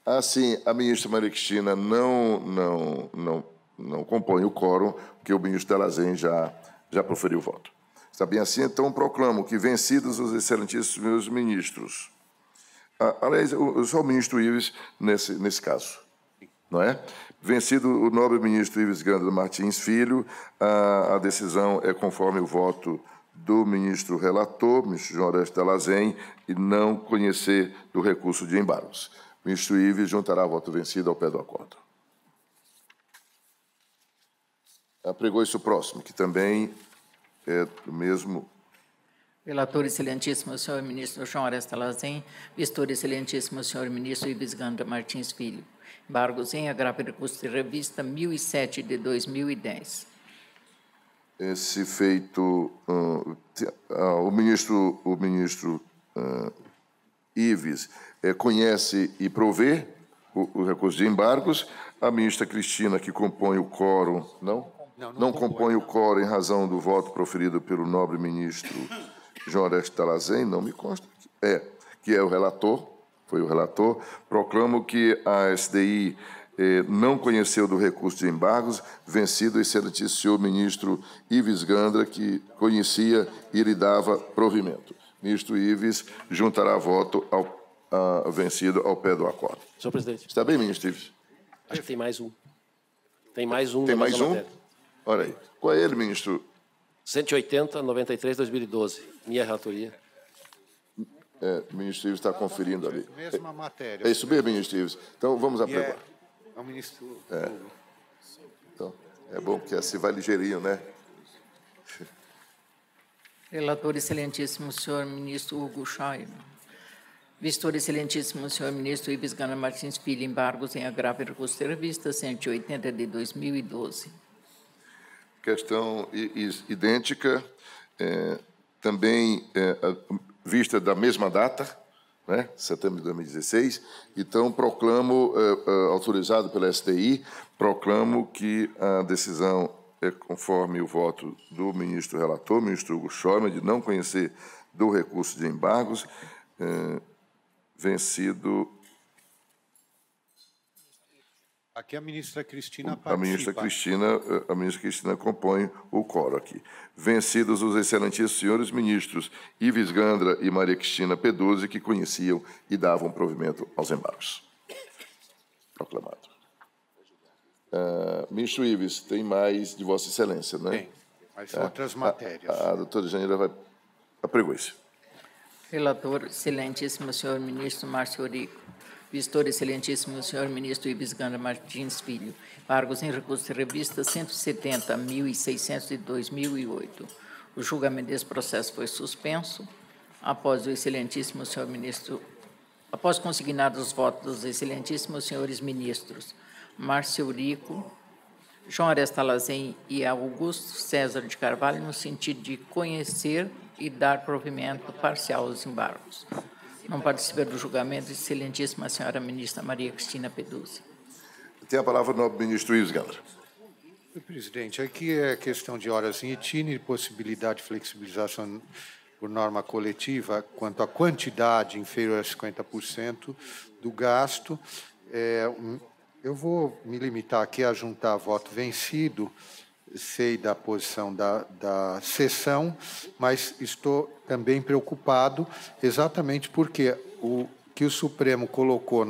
Assim, a ministra Maria Cristina não compõe o quórum, porque o ministro Delazen já proferiu o voto. Está bem assim? Então, proclamo que, vencidos os excelentíssimos ministros, aliás, só o ministro Ives nesse caso, não é? Vencido o nobre ministro Ives Gandra Martins Filho, a decisão é conforme o voto do ministro relator, ministro João Oresta Lazen, e não conhecer do recurso de embargos. O ministro Ives juntará voto vencido ao pé do acordo. Apregou-se o próximo, que também é do mesmo Relator excelentíssimo senhor ministro João Aresta Lazen, vistor excelentíssimo senhor ministro Ives Gandra Martins Filho. Embargos em agravo e recurso de revista 1007 de 2010. Esse feito, o ministro Ives conhece e provê o recurso de embargos. A ministra Cristina, que compõe o quórum, não compõe o quórum em razão do voto proferido pelo nobre ministro João Aresta Lazen, não me consta, que é o relator, foi o relator. Proclamo que a SDI não conheceu do recurso de embargos, vencido o excelentíssimo senhor ministro Ives Gandra, que conhecia e lhe dava provimento. Ministro Ives juntará voto vencido ao pé do acordo. Senhor presidente. Está bem, ministro Ives? Acho que tem mais um. Tem mais um. Tem mais um? Matéria. Olha aí. Qual é ele, ministro? 180, 93, 2012. Minha relatoria. O ministro Ives está conferindo ali. Mesma matéria. É isso mesmo, ministro Ives. Então, vamos apregoar. É o ministro... Então, é bom porque assim vai ligeirinho, né? Relator excelentíssimo senhor ministro Hugo Scheuer. Vistor excelentíssimo senhor ministro Ives Gandra Martins Filho, embargos em agravo e recurso de revista 180 de 2012. Questão idêntica, também vista da mesma data, né, setembro de 2016. Então, proclamo, autorizado pela STI, proclamo que a decisão é conforme o voto do ministro relator, ministro Hugo Scheuer, de não conhecer do recurso de embargos, vencido... Aqui a ministra Cristina participa. A ministra Cristina compõe o quórum aqui. Vencidos os excelentíssimos senhores ministros Ives Gandra e Maria Cristina Peduzzi, que conheciam e davam provimento aos embargos. Proclamado. Ministro Ives, tem mais de Vossa Excelência, não é? Tem, mas outras matérias. A doutora Janeira vai apregoar isso. Relator excelentíssimo senhor ministro Márcio Eurico. Vistor excelentíssimo senhor ministro Ives Gandra Martins Filho. Embargos em recurso de revista 170.600 de 2008. O julgamento desse processo foi suspenso após o excelentíssimo senhor ministro, após consignados os votos dos excelentíssimos senhores ministros Márcio Eurico, João Aresta Lazen e Augusto César de Carvalho, no sentido de conhecer e dar provimento parcial aos embargos. Não participa do julgamento, excelentíssima senhora ministra Maria Cristina Peduzzi. Tem a palavra o nobre ministro Ives Gandra. Senhor presidente, aqui é questão de horas em itinere, possibilidade de flexibilização por norma coletiva quanto à quantidade inferior a 50% do gasto. Eu vou me limitar aqui a juntar voto vencido. Sei da posição da sessão, mas estou também preocupado exatamente porque o que o Supremo colocou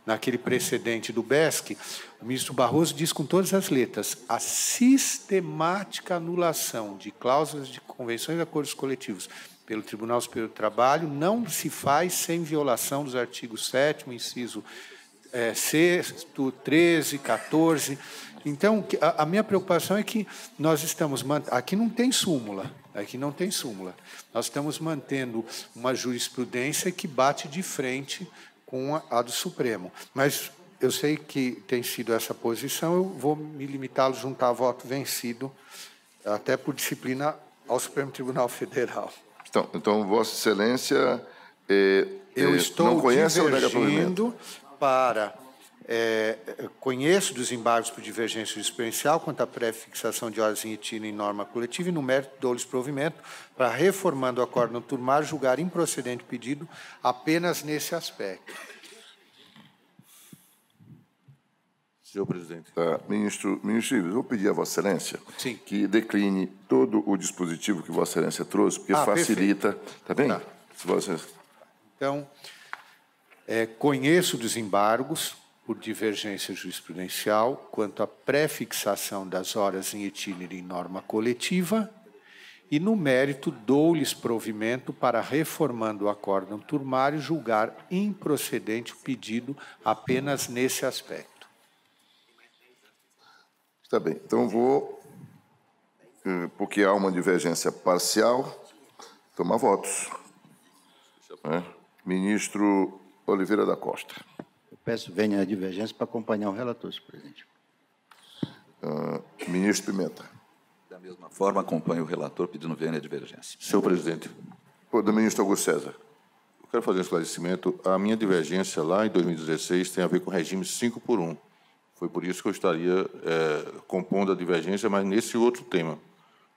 naquele precedente do BESC, o ministro Barroso diz com todas as letras: a sistemática anulação de cláusulas de convenções e acordos coletivos pelo Tribunal Superior do Trabalho não se faz sem violação dos artigos 7º, inciso 6º, 13, 14... Então, a minha preocupação é que nós estamos... Aqui não tem súmula. Nós estamos mantendo uma jurisprudência que bate de frente com a do Supremo. Mas eu sei que tem sido essa posição, eu vou me limitar a juntar voto vencido, até por disciplina, ao Supremo Tribunal Federal. Então Vossa Excelência eu estou não conhece divergindo para... conheço dos embargos por divergência jurisprudencial quanto à pré-fixação de horas em itinere em norma coletiva e, no mérito, dou-lhes provimento para, reformando o acórdão turmar, julgar improcedente o pedido apenas nesse aspecto. Senhor presidente. Ministro Ives, vou pedir a Vossa Excelência que decline todo o dispositivo que Vossa Excelência trouxe, porque facilita. Está bem? Tá. Então, conheço dos embargos por divergência jurisprudencial quanto à pré-fixação das horas em itinere em norma coletiva e, no mérito, dou-lhes provimento para, reformando o acórdão turmário, julgar improcedente o pedido apenas nesse aspecto. Está bem. Então, porque há uma divergência parcial, tomar votos. Ministro Oliveira da Costa. Eu peço vênia a divergência para acompanhar o relator, senhor presidente. Ministro Pimenta. Da mesma forma, acompanho o relator pedindo vênia a divergência. Senhor presidente. Do ministro Augusto César. Eu quero fazer um esclarecimento. A minha divergência lá em 2016 tem a ver com o regime 5x1. Foi por isso que eu estaria compondo a divergência, mas nesse outro tema.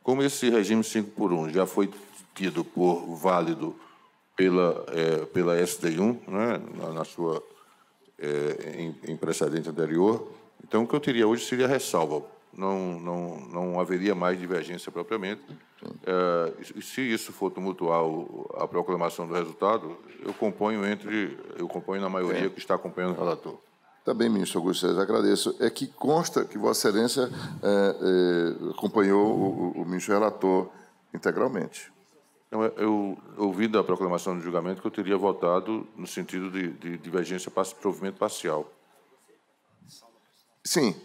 Como esse regime 5x1 já foi tido por válido pela STI1, né, na sua em precedente anterior, então o que eu teria hoje seria ressalva. Não haveria mais divergência propriamente. E se isso for tumultuar a proclamação do resultado, eu componho na maioria que está acompanhando o relator. Tá bem, ministro Augusto César, agradeço. É que consta que Vossa Excelência acompanhou o ministro relator integralmente. Então, eu ouvi da proclamação do julgamento que eu teria votado no sentido de divergência provimento parcial. Sim.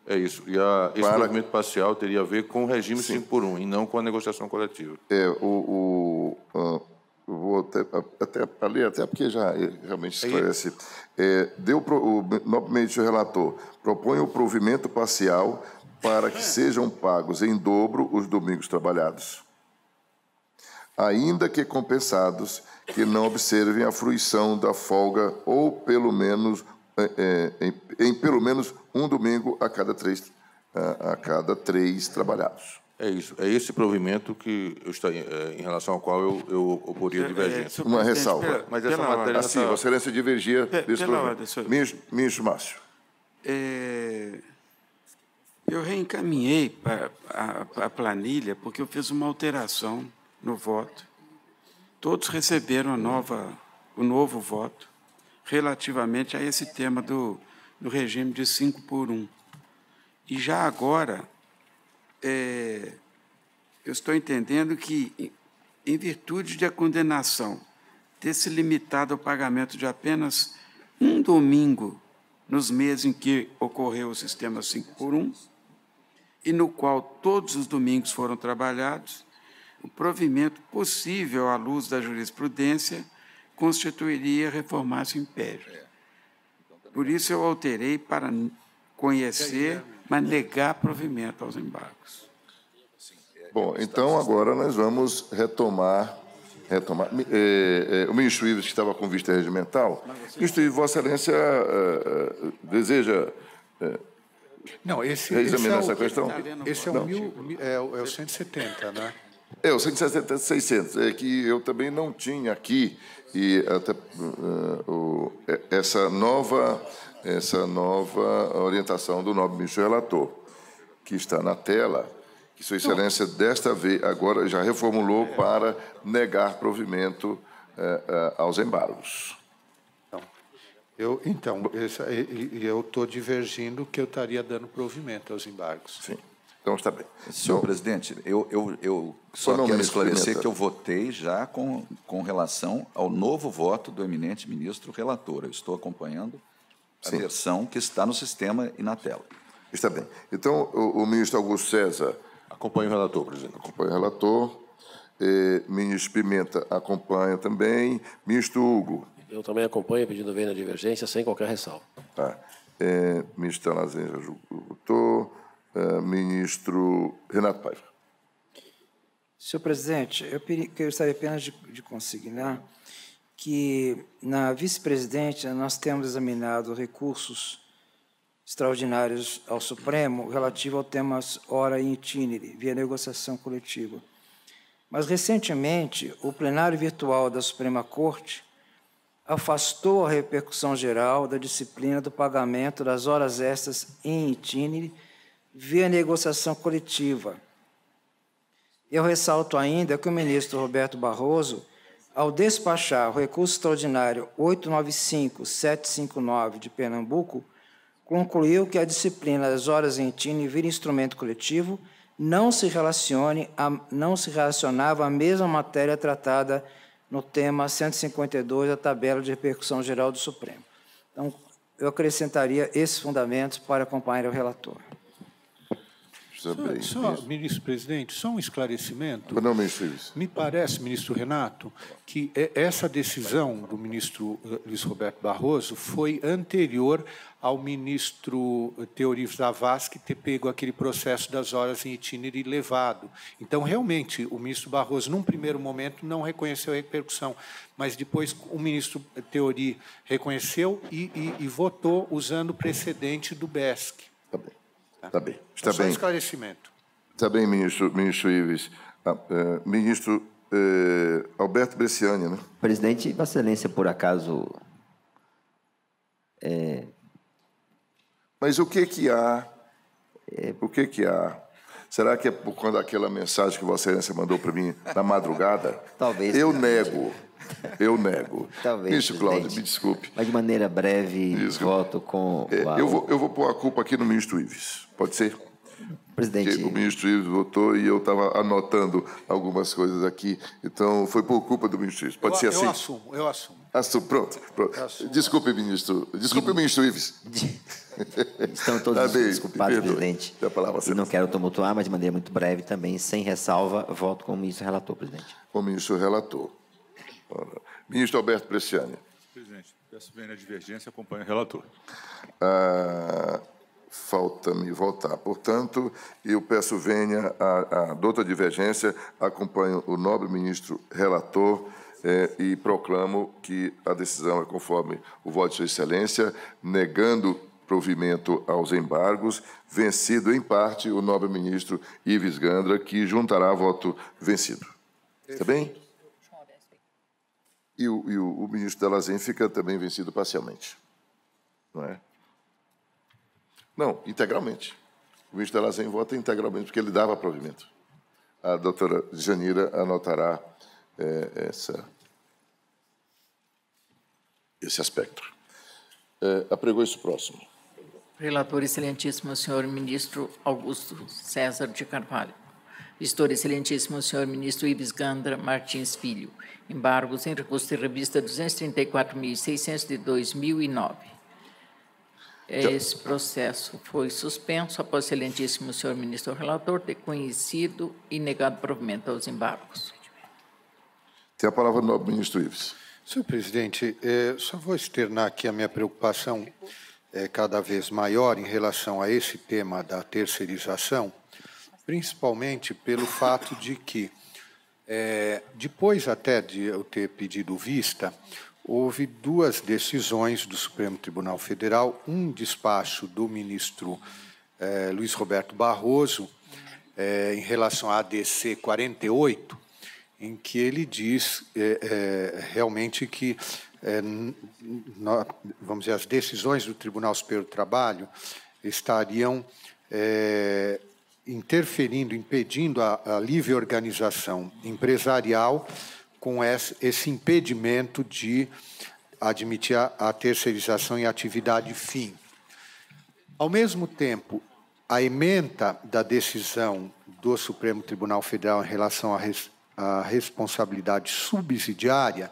É isso. E esse provimento parcial teria a ver com o regime 5x1 e não com a negociação coletiva. Eu vou até ler, até porque já realmente esclarece. O nobre ministro relator propõe o provimento parcial para que sejam pagos em dobro os domingos trabalhados, ainda que compensados que não observem a fruição da folga ou pelo menos em pelo menos um domingo a cada três trabalhados. É isso. É esse provimento que eu estou em relação ao qual eu oporia divergência. Uma ressalva. Mas essa matéria assim, Vossa Excelência divergia desse provimento. Ministro Márcio. Eu reencaminhei para a planilha porque eu fiz uma alteração no voto. Todos receberam o novo voto relativamente a esse tema do regime de 5x1. E já agora, eu estou entendendo que, em virtude de a condenação ter se limitado ao pagamento de apenas um domingo nos meses em que ocorreu o sistema 5x1, e no qual todos os domingos foram trabalhados, o provimento possível à luz da jurisprudência constituiria reformatio império. Por isso eu alterei para conhecer, mas negar provimento aos embargos. Bom, então agora nós vamos retomar. O ministro Ives, que estava com vista regimental, ministro Ives, Vossa Excelência deseja reexaminar essa questão? Esse é o 170, né? O 170, 600. É que eu também não tinha aqui e até essa nova orientação do nobre ministro relator, que está na tela, que Sua Excelência desta vez agora já reformulou para negar provimento aos embargos. Eu estou divergindo que eu estaria dando provimento aos embargos. Sim. Então, está bem. Senhor presidente, eu só quero esclarecer que eu votei já com relação ao novo voto do eminente ministro relator. Eu estou acompanhando a versão que está no sistema e na tela. Está bem. Então, o ministro Augusto César... Acompanha o relator, presidente. Acompanha o relator. Ministro Pimenta acompanha também. Ministro Hugo. Eu também acompanho, pedindo vênia a divergência, sem qualquer ressalva. Tá. Ministro Talazen já votou. Ministro Renato Paiva. Senhor presidente, eu gostaria apenas de consignar que, na vice-presidente, nós temos examinado recursos extraordinários ao Supremo relativo ao tema hora in itinere, via negociação coletiva. Mas, recentemente, o plenário virtual da Suprema Corte afastou a repercussão geral da disciplina do pagamento das horas extras in itinere via negociação coletiva. Eu ressalto ainda que o ministro Roberto Barroso, ao despachar o recurso extraordinário 895-759 de Pernambuco, concluiu que a disciplina das horas em itinere via instrumento coletivo não se relacionava à mesma matéria tratada no tema 152 da tabela de repercussão geral do Supremo. Então, eu acrescentaria esses fundamentos para acompanhar o relator. Ministro-presidente, só um esclarecimento. Não, ministro. Me parece, ministro Renato, que essa decisão do ministro Luiz Roberto Barroso foi anterior ao ministro Teori Zavascki ter pego aquele processo das horas em itinerário e levado. Então, realmente, o ministro Barroso, num primeiro momento, não reconheceu a repercussão, mas depois o ministro Teori reconheceu e votou usando o precedente do BESC. Está bem. Está bem. Só um esclarecimento. Está bem, ministro Ives. Ministro Alberto Bresciani, né? Presidente, Vossa Excelência, por acaso... Mas o que há? O que há? Será que é por conta daquela mensagem que Vossa Excelência mandou para mim na madrugada? Talvez. Eu nego. Talvez, ministro Cláudio, me desculpe. Mas de maneira breve, voto com... Eu vou pôr a culpa aqui no ministro Ives. Pode ser? Presidente... Porque o ministro Ives votou e eu estava anotando algumas coisas aqui. Então, foi por culpa do ministro Ives. Pode ser assim? Eu assumo. Pronto. Desculpe, ministro. Desculpe, ministro Ives. Estão todos desculpados, presidente. A palavra e não quero tumultuar, mas de maneira muito breve também, sem ressalva, voto com o ministro relator, presidente. Com o ministro relator. Ministro Alberto Bresciani. Presidente, peço vênia a divergência, acompanho o relator. Falta-me votar. Portanto, eu peço vênia a douta divergência, acompanho o nobre ministro relator e proclamo que a decisão é conforme o voto de Sua Excelência, negando provimento aos embargos, vencido em parte o nobre ministro Ives Gandra, que juntará voto vencido. Está bem? E o ministro Delazen fica também vencido parcialmente. Não é? Não, integralmente. O ministro Delazen vota integralmente, porque ele dava provimento. A doutora Janira anotará esse aspecto. Apregou isso próximo. Relator excelentíssimo, senhor ministro Augusto César de Carvalho. Vistor excelentíssimo, senhor ministro Ives Gandra Martins Filho. Embargos em recurso de revista 234.600 de 2009. Esse processo foi suspenso após o excelentíssimo senhor ministro relator ter conhecido e negado provimento aos embargos. Tem a palavra o nobre ministro Ives. Senhor presidente, só vou externar aqui a minha preocupação cada vez maior em relação a esse tema da terceirização, principalmente pelo fato de que, depois até de eu ter pedido vista, houve duas decisões do Supremo Tribunal Federal, um despacho do ministro Luiz Roberto Barroso, em relação à ADC 48, em que ele diz realmente que, vamos dizer, as decisões do Tribunal Superior do Trabalho estariam interferindo, impedindo a livre organização empresarial com esse impedimento de admitir a terceirização em atividade fim. Ao mesmo tempo, a ementa da decisão do Supremo Tribunal Federal em relação à responsabilidade subsidiária,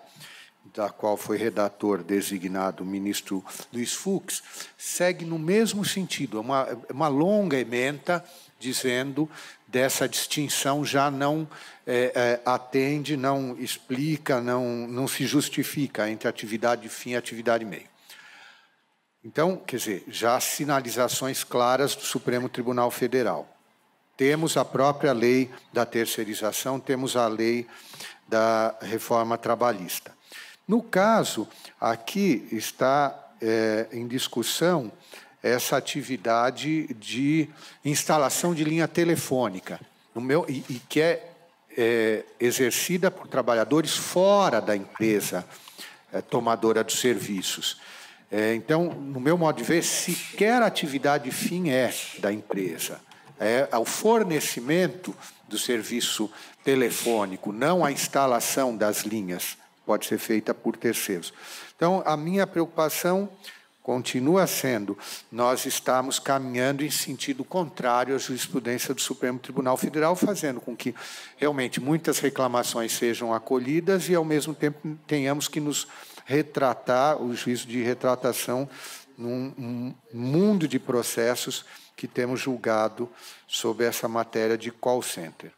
da qual foi redator designado o ministro Luiz Fux, segue no mesmo sentido, uma longa ementa dizendo dessa distinção já não atende, não explica, não se justifica entre atividade fim e atividade meio. Então, quer dizer, já há sinalizações claras do Supremo Tribunal Federal. Temos a própria lei da terceirização, temos a lei da reforma trabalhista. No caso, aqui está em discussão essa atividade de instalação de linha telefônica, e que é exercida por trabalhadores fora da empresa tomadora dos serviços. Então, no meu modo de ver, sequer a atividade fim é da empresa. É o fornecimento do serviço telefônico, não a instalação das linhas, pode ser feita por terceiros. Então, a minha preocupação continua sendo, nós estamos caminhando em sentido contrário à jurisprudência do Supremo Tribunal Federal, fazendo com que realmente muitas reclamações sejam acolhidas e, ao mesmo tempo, tenhamos que nos retratar, o juízo de retratação, num mundo de processos que temos julgado sobre essa matéria de call center.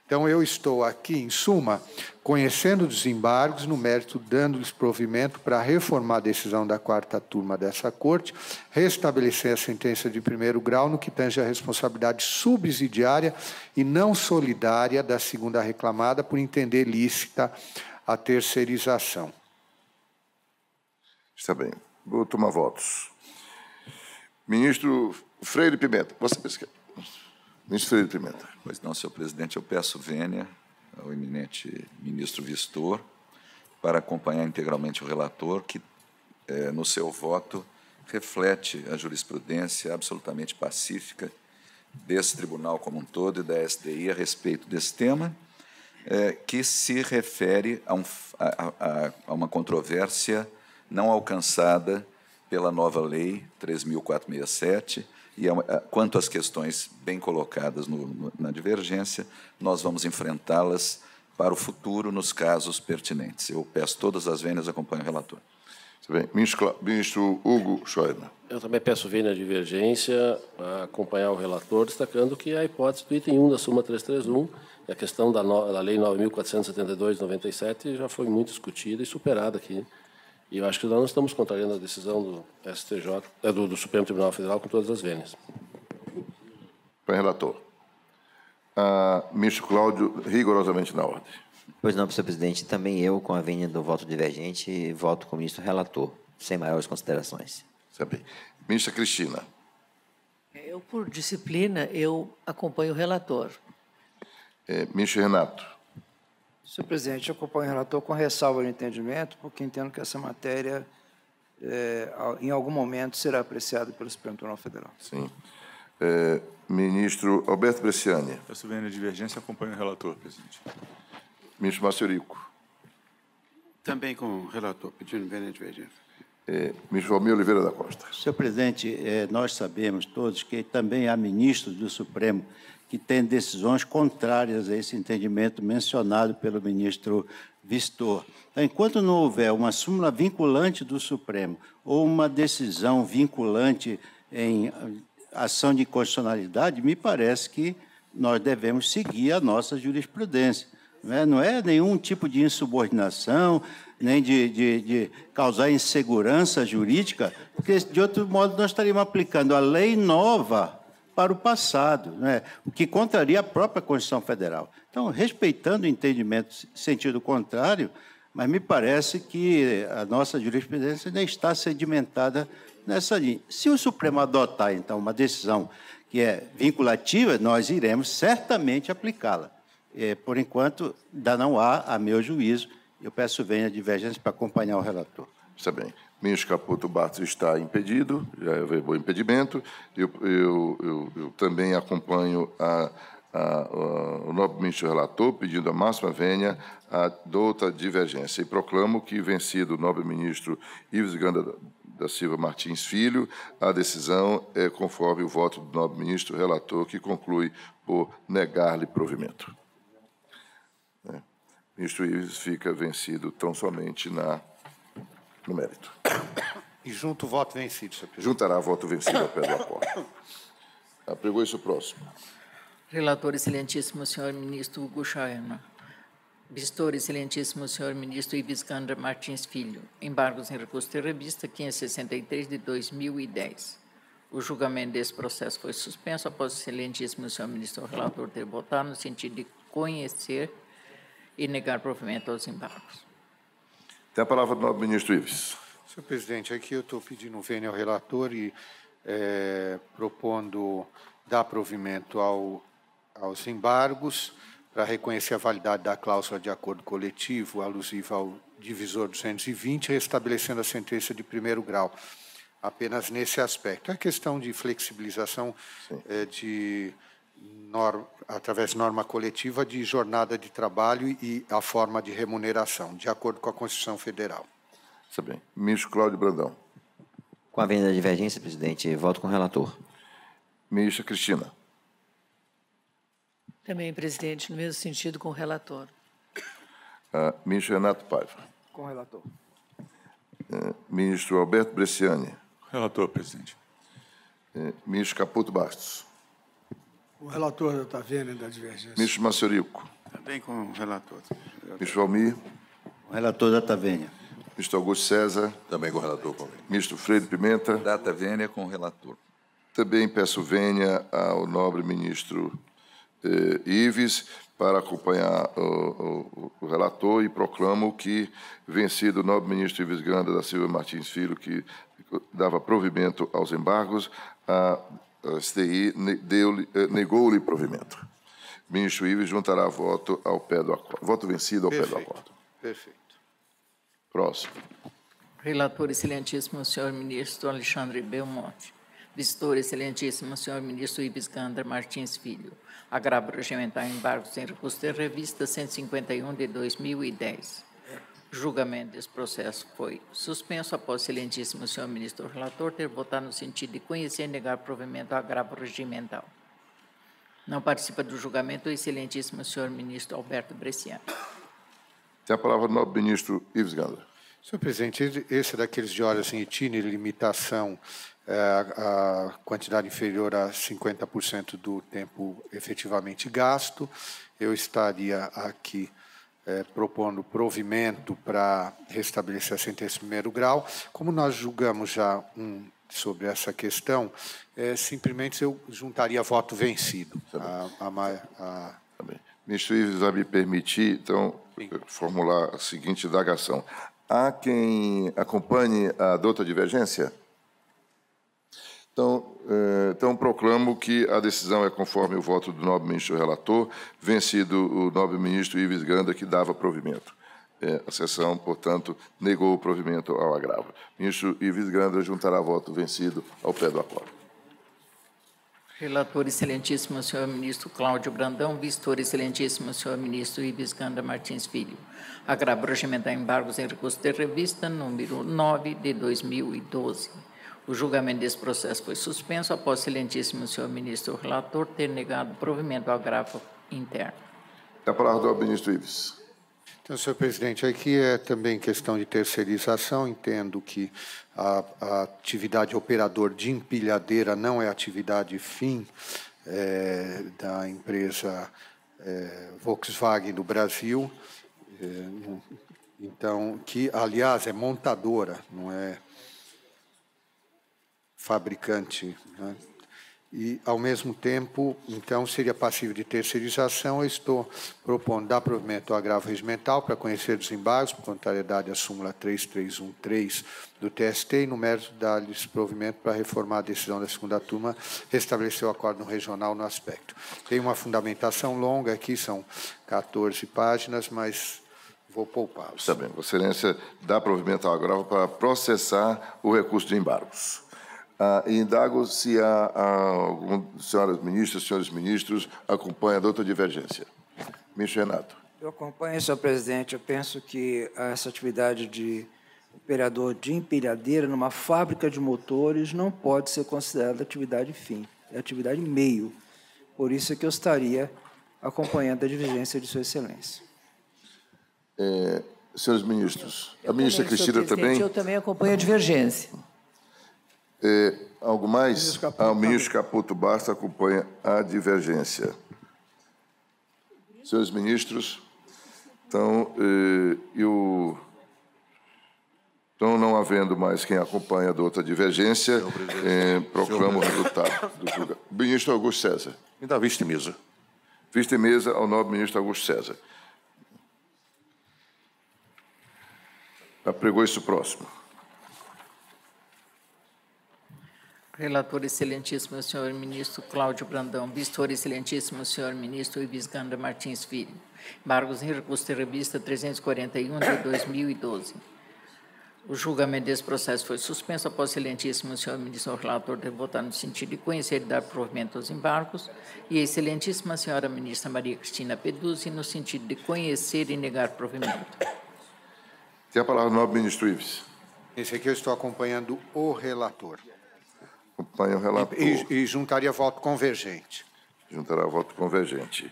Então, eu estou aqui, em suma, conhecendo dos embargos, no mérito, dando-lhes provimento para reformar a decisão da 4ª turma dessa Corte, restabelecer a sentença de primeiro grau no que tange a responsabilidade subsidiária e não solidária da segunda reclamada por entender lícita a terceirização. Está bem. Vou tomar votos. Ministro Freire Pimenta. Ministro Freire Pimenta. Pois não, senhor presidente, eu peço vênia ao eminente ministro Vistor para acompanhar integralmente o relator, que, no seu voto, reflete a jurisprudência absolutamente pacífica desse tribunal como um todo e da STI a respeito desse tema, que se refere a uma controvérsia não alcançada pela nova Lei 3.467, e quanto às questões bem colocadas na divergência, nós vamos enfrentá-las para o futuro nos casos pertinentes. Eu peço todas as vênias, acompanho o relator. Bem. Ministro Hugo Schäuble. Eu também peço vênia de divergência a acompanhar o relator, destacando que a hipótese do item 1 da súmula 331, a questão da Lei 9.472 de 97, já foi muito discutida e superada aqui. E eu acho que nós não estamos contrariando a decisão do STJ, do Supremo Tribunal Federal, com todas as vênias. Para relator. Ministro Cláudio, rigorosamente na ordem. Pois não, senhor presidente. Também eu, com a vênia do voto divergente, voto com o ministro relator, sem maiores considerações. Sabe. Ministra Cristina. Eu, por disciplina, eu acompanho o relator. Ministro Renato. Senhor presidente, eu acompanho o relator com ressalva de entendimento, porque entendo que essa matéria, em algum momento, será apreciada pelo Supremo Tribunal Federal. Sim. Ministro Alberto Bresciani. Peço vênia de divergência, acompanho o relator, presidente. Ministro Márcio Rico. Também com o relator, pedindo vênia de divergência. Ministro Valmir Oliveira da Costa. Senhor presidente, nós sabemos todos que também há ministros do Supremo que têm decisões contrárias a esse entendimento mencionado pelo ministro Vistor. Então, enquanto não houver uma súmula vinculante do Supremo ou uma decisão vinculante em ação de constitucionalidade, me parece que nós devemos seguir a nossa jurisprudência. Não é nenhum tipo de insubordinação, nem de causar insegurança jurídica, porque, de outro modo, nós estaríamos aplicando a lei nova para o passado, o que contraria a própria Constituição Federal. Então, respeitando o entendimento sentido contrário, mas me parece que a nossa jurisprudência ainda está sedimentada nessa linha. Se o Supremo adotar, então, uma decisão que é vinculativa, nós iremos certamente aplicá-la. Por enquanto, ainda não há, a meu juízo, eu peço vênia de divergência para acompanhar o relator. Está bem. Ministro Caputo Bartos está impedido, já veio o impedimento. Eu também acompanho o nobre ministro relator, pedindo a máxima vênia a douta divergência. E proclamo que, vencido o nobre ministro Ives Ganda da Silva Martins Filho, a decisão é conforme o voto do nobre ministro relator, que conclui por negar-lhe provimento. O ministro Ives fica vencido tão somente no mérito. E junto o voto vencido, senhor presidente. Juntará voto vencido ao pé do acordo. Apregou isso o próximo. Relator, excelentíssimo senhor ministro Hugo Schäuble. Vistor, excelentíssimo senhor ministro Ives Ganda Martins Filho. Embargos em recurso de revista 563 de 2010. O julgamento desse processo foi suspenso após o excelentíssimo senhor ministro relator ter votado no sentido de conhecer e negar provimento aos embargos. Tem a palavra do nobre ministro Ives. Senhor presidente, aqui eu estou pedindo vênia ao relator e propondo dar provimento aos embargos para reconhecer a validade da cláusula de acordo coletivo alusiva ao divisor 220, restabelecendo a sentença de primeiro grau. Apenas nesse aspecto. A questão de flexibilização através de norma coletiva de jornada de trabalho e a forma de remuneração, de acordo com a Constituição Federal. Está bem. Ministro Cláudio Brandão. Com a vênia da divergência, presidente, voto com o relator. Ministra Cristina. Também, presidente, no mesmo sentido com o relator. Ministro Renato Paiva. Com o relator. Ministro Alberto Bresciani. Relator, presidente. Ministro Caputo Bastos. O relator da Tavênia da divergência. Ministro Maciorico. Também com o relator. Ministro Valmir. O relator da Tavênia. Ministro Augusto César. Também com o relator. Ministro Freire Pimenta. Data vênia com o relator. Também peço vênia ao nobre ministro Ives para acompanhar o relator e proclamo que, vencido o nobre ministro Ives Ganda da Silva Martins Filho, que dava provimento aos embargos, a STI negou-lhe provimento. O ministro Ives juntará voto ao pé do acordo. Voto vencido ao pé do acordo. Perfeito. Próximo. Relator excelentíssimo, senhor ministro Alexandre Belmonte. Visitor excelentíssimo, senhor ministro Ives Ganda Martins Filho. Agravo regimental em embargos sem recurso de revista 151 de 2010. O julgamento desse processo foi suspenso após o excelentíssimo senhor ministro relator ter votado no sentido de conhecer e negar provimento ao agravo regimental. Não participa do julgamento o excelentíssimo senhor ministro Alberto Bresciani. Tem a palavra o nobre ministro Ives Ganda. Senhor presidente, esse é daqueles de horas em itinerário, limitação a quantidade inferior a 50% do tempo efetivamente gasto. Eu estaria aqui propondo provimento para restabelecer a sentença em primeiro grau. Como nós julgamos já sobre essa questão, simplesmente eu juntaria voto vencido. Ministro Ives vai me permitir, então, formular a seguinte indagação. Há quem acompanhe a douta divergência? Então, proclamo que a decisão é conforme o voto do nobre ministro relator, vencido o nobre ministro Ives Ganda, que dava provimento. A sessão, portanto, negou o provimento ao agravo. Ministro Ives Ganda juntará voto vencido ao pé do acordo. Relator excelentíssimo senhor ministro Cláudio Brandão, visitor excelentíssimo senhor ministro Ives Ganda Martins Filho. Agravo regimental em embargos em recurso de revista, número 9 de 2012. O julgamento desse processo foi suspenso após o excelentíssimo senhor ministro relator ter negado provimento ao agravo interno. A palavra do ministro Ives. Então, senhor presidente, aqui é também questão de terceirização. Entendo que a atividade operador de empilhadeira não é atividade fim da empresa Volkswagen do Brasil. Então, que, aliás, é montadora, não é fabricante, né? E, ao mesmo tempo, então, seria passível de terceirização. Eu estou propondo dar provimento ao agravo regimental para conhecer dos embargos, por contrariedade à súmula 3313 do TST, e, no mérito, dar-lhes provimento para reformar a decisão da segunda turma, restabelecer o acordo regional no aspecto. Tem uma fundamentação longa aqui, são 14 páginas, mas vou poupá-los. Está bem. Vossa Excelência dá provimento ao agravo para processar o recurso de embargos. Indago se senhoras ministras, senhores ministros, acompanham a douta divergência. Ministro Renato. Eu acompanho, senhor presidente. Eu penso que essa atividade de operador de empilhadeira numa fábrica de motores não pode ser considerada atividade fim, é atividade meio. Por isso é que eu estaria acompanhando a divergência de sua excelência. Senhores ministros, a ministra Cristina também? Eu também acompanho a divergência. Algo mais? O ministro Caputo Bastos acompanha a divergência. Senhores ministros, então, não havendo mais quem acompanha a outra divergência, proclamo o resultado do julgamento. Ministro Augusto César. Me dá vista e mesa. Vista e mesa ao nobre ministro Augusto César. Apregou isso próximo. Relator excelentíssimo senhor ministro Cláudio Brandão, visitor excelentíssimo senhor ministro Ives Ganda Martins Filho. Embargos em recurso de revista 341 de 2012. O julgamento desse processo foi suspenso após o excelentíssimo senhor ministro relator ter votado no sentido de conhecer e dar provimento aos embargos, e a excelentíssima senhora ministra Maria Cristina Peduzzi no sentido de conhecer e negar provimento. Tem a palavra o nobre ministro Ives. Esse aqui eu estou acompanhando o relator. Acompanha o relator. E juntaria voto convergente. Juntará voto convergente.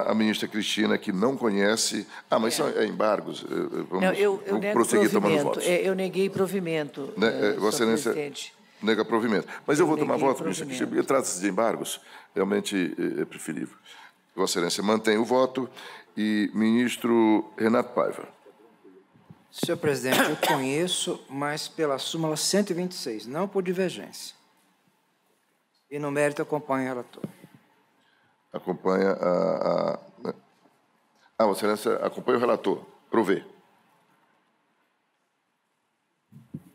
A ministra Cristina, que não conhece... mas são embargos. Vamos não, eu nego prosseguir tomando votos. Eu neguei provimento, Vossa Excelência, Nega provimento. Mas eu vou tomar voto, ministro, que trata-se de embargos, realmente é preferível. Vossa Excelência mantém o voto. E ministro Renato Paiva. Senhor presidente, eu conheço, mas pela súmula 126, não por divergência. E no mérito acompanho o relator. Acompanha Vossa Excelência acompanha o relator. Provê.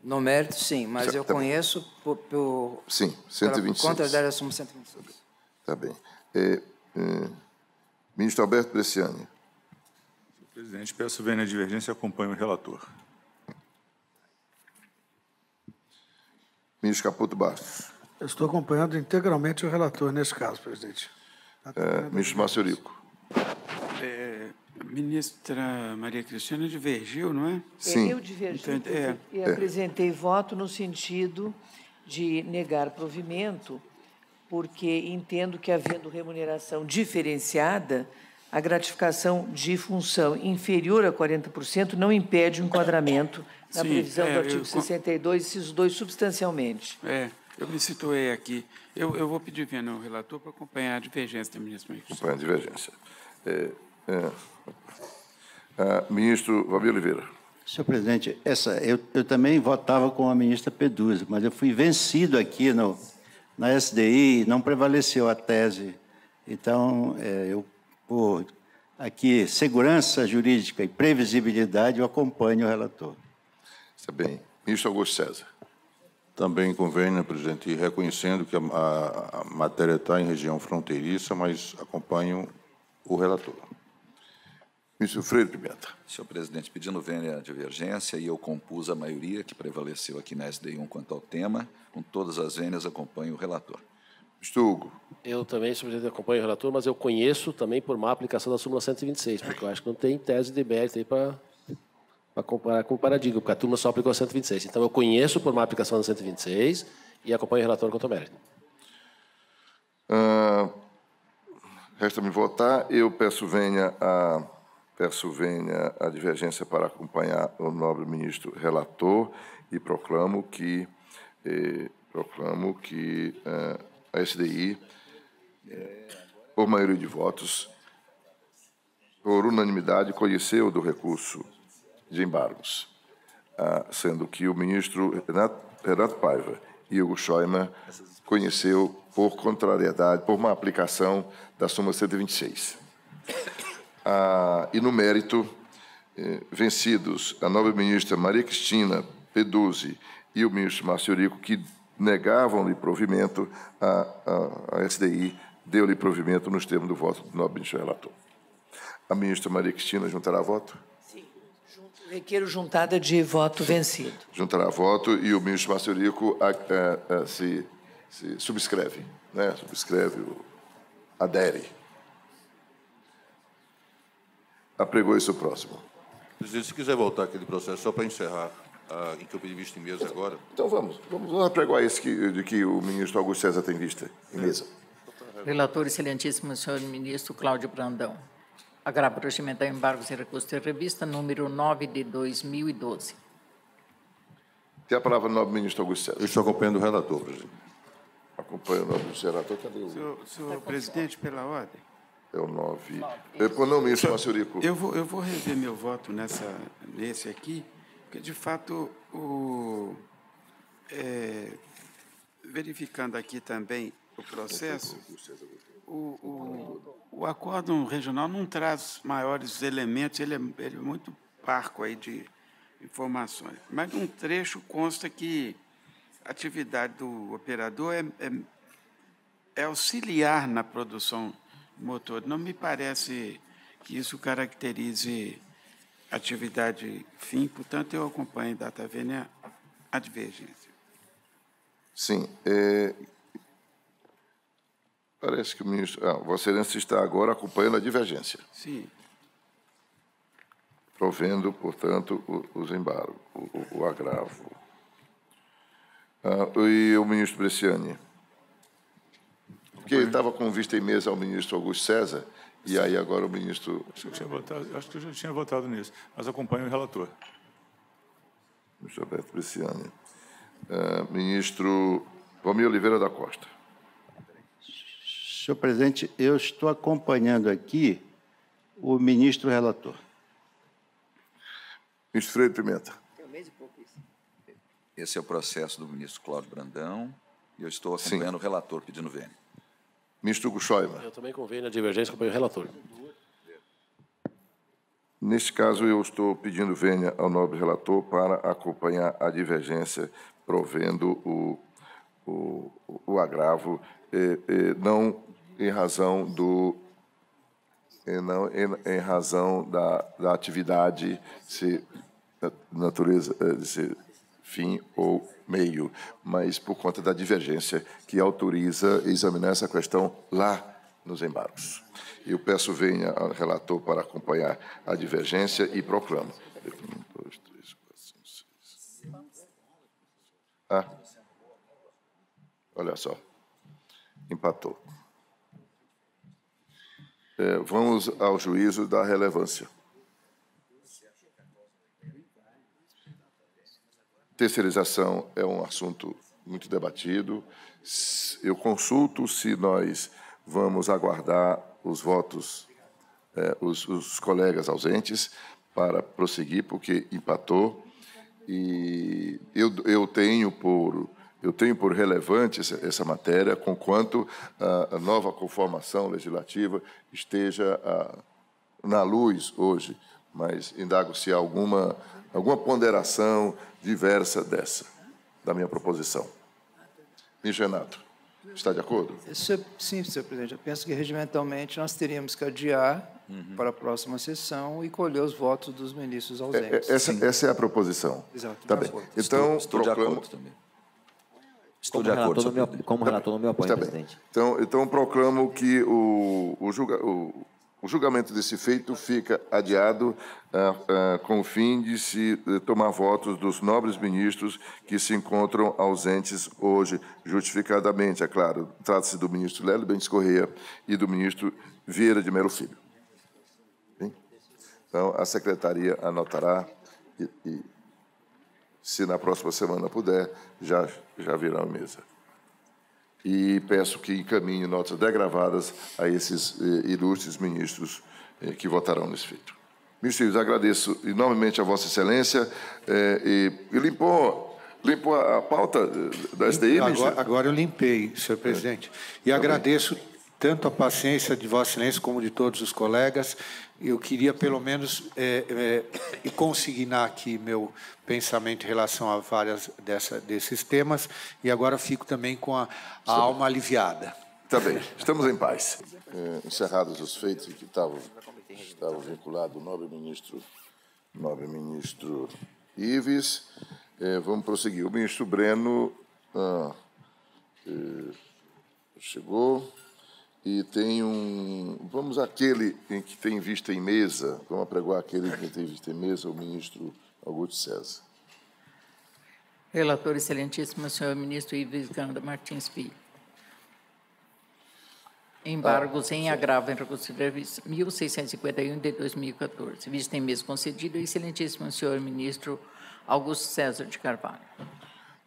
No mérito, sim, mas eu conheço por sim, 126. Por conta da súmula 126. Está bem. Ministro Alberto Bresciani. Senhor presidente, peço vênia a divergência e acompanho o relator. Ministro Caputo Bastos. Eu estou acompanhando integralmente o relator nesse caso, presidente. Ministro Márcio Eurico. Ministra Maria Cristina divergiu, não é? Sim. Eu divergi e apresentei voto no sentido de negar provimento, porque entendo que, havendo remuneração diferenciada, a gratificação de função inferior a 40% não impede o enquadramento na previsão do artigo 62, inciso 2, substancialmente. Eu me situei aqui. Eu vou pedir vênia ao relator para acompanhar a divergência da ministra Maria Cristina. Acompanhar a divergência. Ministro Valmir Oliveira. Senhor presidente, eu também votava com a ministra Peduzzi, mas eu fui vencido aqui na SDI, não prevaleceu a tese. Então, por aqui, segurança jurídica e previsibilidade, eu acompanho o relator. Está bem. Ministro Augusto César. Também convém, presidente, reconhecendo que a matéria está em região fronteiriça, mas acompanho o relator. Ministro Freire Pimenta. Senhor presidente, pedindo vênia à divergência, e eu compus a maioria que prevaleceu aqui na SDI1 quanto ao tema. Com todas as vênias, acompanho o relator. Ministro Hugo. Eu também, senhor presidente, acompanho o relator, mas eu conheço também por má aplicação da súmula 126, porque eu acho que não tem tese de mérito aí para comparar com o paradigma, porque a turma só aplicou a 126. Então, eu conheço por má aplicação da 126 e acompanho o relator quanto ao mérito. Resta-me votar. Eu peço vênia a divergência para acompanhar o nobre ministro relator e proclamo que a SDI, por maioria de votos, por unanimidade, conheceu do recurso de embargos, sendo que o ministro Renato Paiva e Hugo Scheumann conheceu por contrariedade, por uma aplicação da súmula 126. E no mérito, vencidos a nova ministra Maria Cristina Peduzzi e o ministro Márcio Eurico, que negavam-lhe provimento, a SDI deu-lhe provimento nos termos do voto do nobre ministro relator. A ministra Maria Cristina juntará voto? Sim. Requeiro juntada de voto vencido. Juntará voto e o ministro Márcio Eurico se subscreve, né? Adere. Apregou isso próximo. Presidente, se quiser voltar aquele processo, só para encerrar, em que eu pedi vista em mesa agora. Então vamos apregoar esse de que o ministro Augusto César tem vista em mesa. Relator, excelentíssimo senhor ministro Cláudio Brandão. Agravo procedimento a embargos e recursos de revista, número 9 de 2012. Tem a palavra o nobre ministro Augusto César. Eu estou acompanhando o relator, presidente. Acompanho o nobre ministro relator. Cadê o... Senhor presidente, pela ordem. É o 9. Não, ministro Márcio Eurico. Eu vou rever meu voto nesse aqui, porque, de fato, verificando aqui também o processo, o acórdão regional não traz maiores elementos, ele é muito parco aí de informações. Mas, num trecho, consta que a atividade do operador é auxiliar na produção motor. Não me parece que isso caracterize atividade fim, portanto, eu acompanho data vênia a divergência. Sim. Parece que o ministro... Vossa Excelência está agora acompanhando a divergência. Sim. Provendo, portanto, os embargos, o agravo. E o ministro Bresciani? Porque ele estava com vista em mesa ao ministro Augusto César, e aí agora o ministro... Acho que eu já tinha votado nisso, mas acompanho o relator. Ministro Alberto Bresciani. Ministro Valmir Oliveira da Costa. Senhor presidente, eu estou acompanhando aqui o ministro relator. Ministro Freire Pimenta. Esse é o processo do ministro Cláudio Brandão e eu estou acompanhando o relator pedindo vênia. Ministro Hugo Schoimer. Eu também convenho a divergência, acompanho o relator. Neste caso, eu estou pedindo vênia ao nobre relator para acompanhar a divergência, provendo o agravo, não em razão da atividade se natureza de ser fim ou meio, mas por conta da divergência que autoriza examinar essa questão lá nos embargos. Eu peço vênia ao relator para acompanhar a divergência e proclamo. 1, 2, 3, 4, 5, 6. Olha só. Empatou. Vamos ao juízo da relevância. Terceirização é um assunto muito debatido. Eu consulto se nós vamos aguardar os votos, os colegas ausentes, para prosseguir, porque empatou. E eu tenho por relevante essa matéria, conquanto a nova conformação legislativa esteja na luz hoje, mas indago se há alguma ponderação diversa da minha proposição. Ministro Renato, está de acordo? Sim, senhor presidente. Eu penso que, regimentalmente, nós teríamos que adiar para a próxima sessão e colher os votos dos ministros ausentes. Essa é a proposição. Exato. Tá bem. Então, estou de acordo também. Estou de acordo, senhor presidente. Como relator, não me opõe, presidente. Então, proclamo que o julgamento desse feito fica adiado com o fim de se tomar votos dos nobres ministros que se encontram ausentes hoje, justificadamente, é claro. Trata-se do ministro Lélio Bentes Corrêa e do ministro Vieira de Melo Filho. Bem? Então, a secretaria anotará e se na próxima semana puder, já virá à mesa. E peço que encaminhe notas degravadas a esses ilustres ministros que votarão nesse feito. Ministro Ives, agradeço enormemente a Vossa Excelência e limpou a pauta da SDI, ministro? Agora eu limpei, senhor presidente. E agradeço tanto a paciência de Vossa Excelência como de todos os colegas. Eu queria, pelo menos, consignar aqui meu pensamento em relação a vários desses temas, e agora fico também com a alma aliviada. Está bem, estamos em paz. Encerrados os feitos que estavam vinculados ao nobre ministro Ives, vamos prosseguir. O ministro Breno chegou. E tem vamos àquele em que tem vista em mesa, vamos apregoar aquele que tem vista em mesa, o ministro Augusto César. Relator excelentíssimo, senhor ministro Ives Ganda Martins Filho. Embargos em agravo em recurso de serviço 1651 de 2014. Vista em mesa concedido, excelentíssimo senhor ministro Augusto César de Carvalho.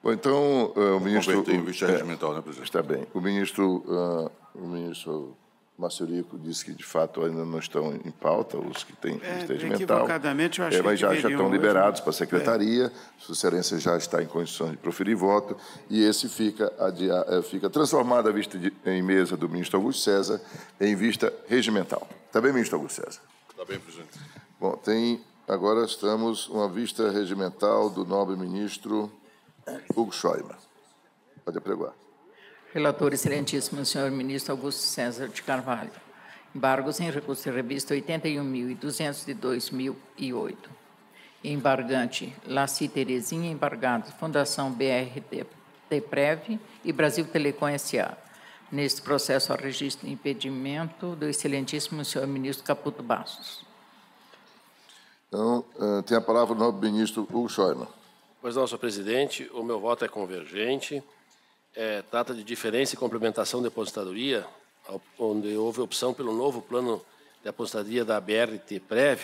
Bom, então, o ministro... Tem vista regimental, né, presidente? Está bem. O ministro Marciorico disse que, de fato, ainda não estão em pauta os que têm vista regimental. Equivocadamente, eu acho que mas já estão liberados hoje, para a secretaria. Sua Excelência já está em condições de proferir voto. E esse fica transformado a vista em mesa do ministro Augusto César em vista regimental. Está bem, ministro Augusto César? Está bem, presidente. Bom, agora estamos uma vista regimental do nobre ministro Hugo Schoimer. Pode apregoar. Relator excelentíssimo, senhor ministro Augusto César de Carvalho. Embargos em recurso de revista 81.200 de 2008. Embargante Laci Terezinha, embargados Fundação BRT-Prev e Brasil Telecom S.A. Neste processo, há registro de impedimento do excelentíssimo senhor ministro Caputo Bastos. Então, tem a palavra o nobre ministro Hugo Schoimer. Pois não, senhor presidente, o meu voto é convergente. Trata de diferença e complementação de aposentadoria, onde houve opção pelo novo plano de aposentadoria da BRT-Prev,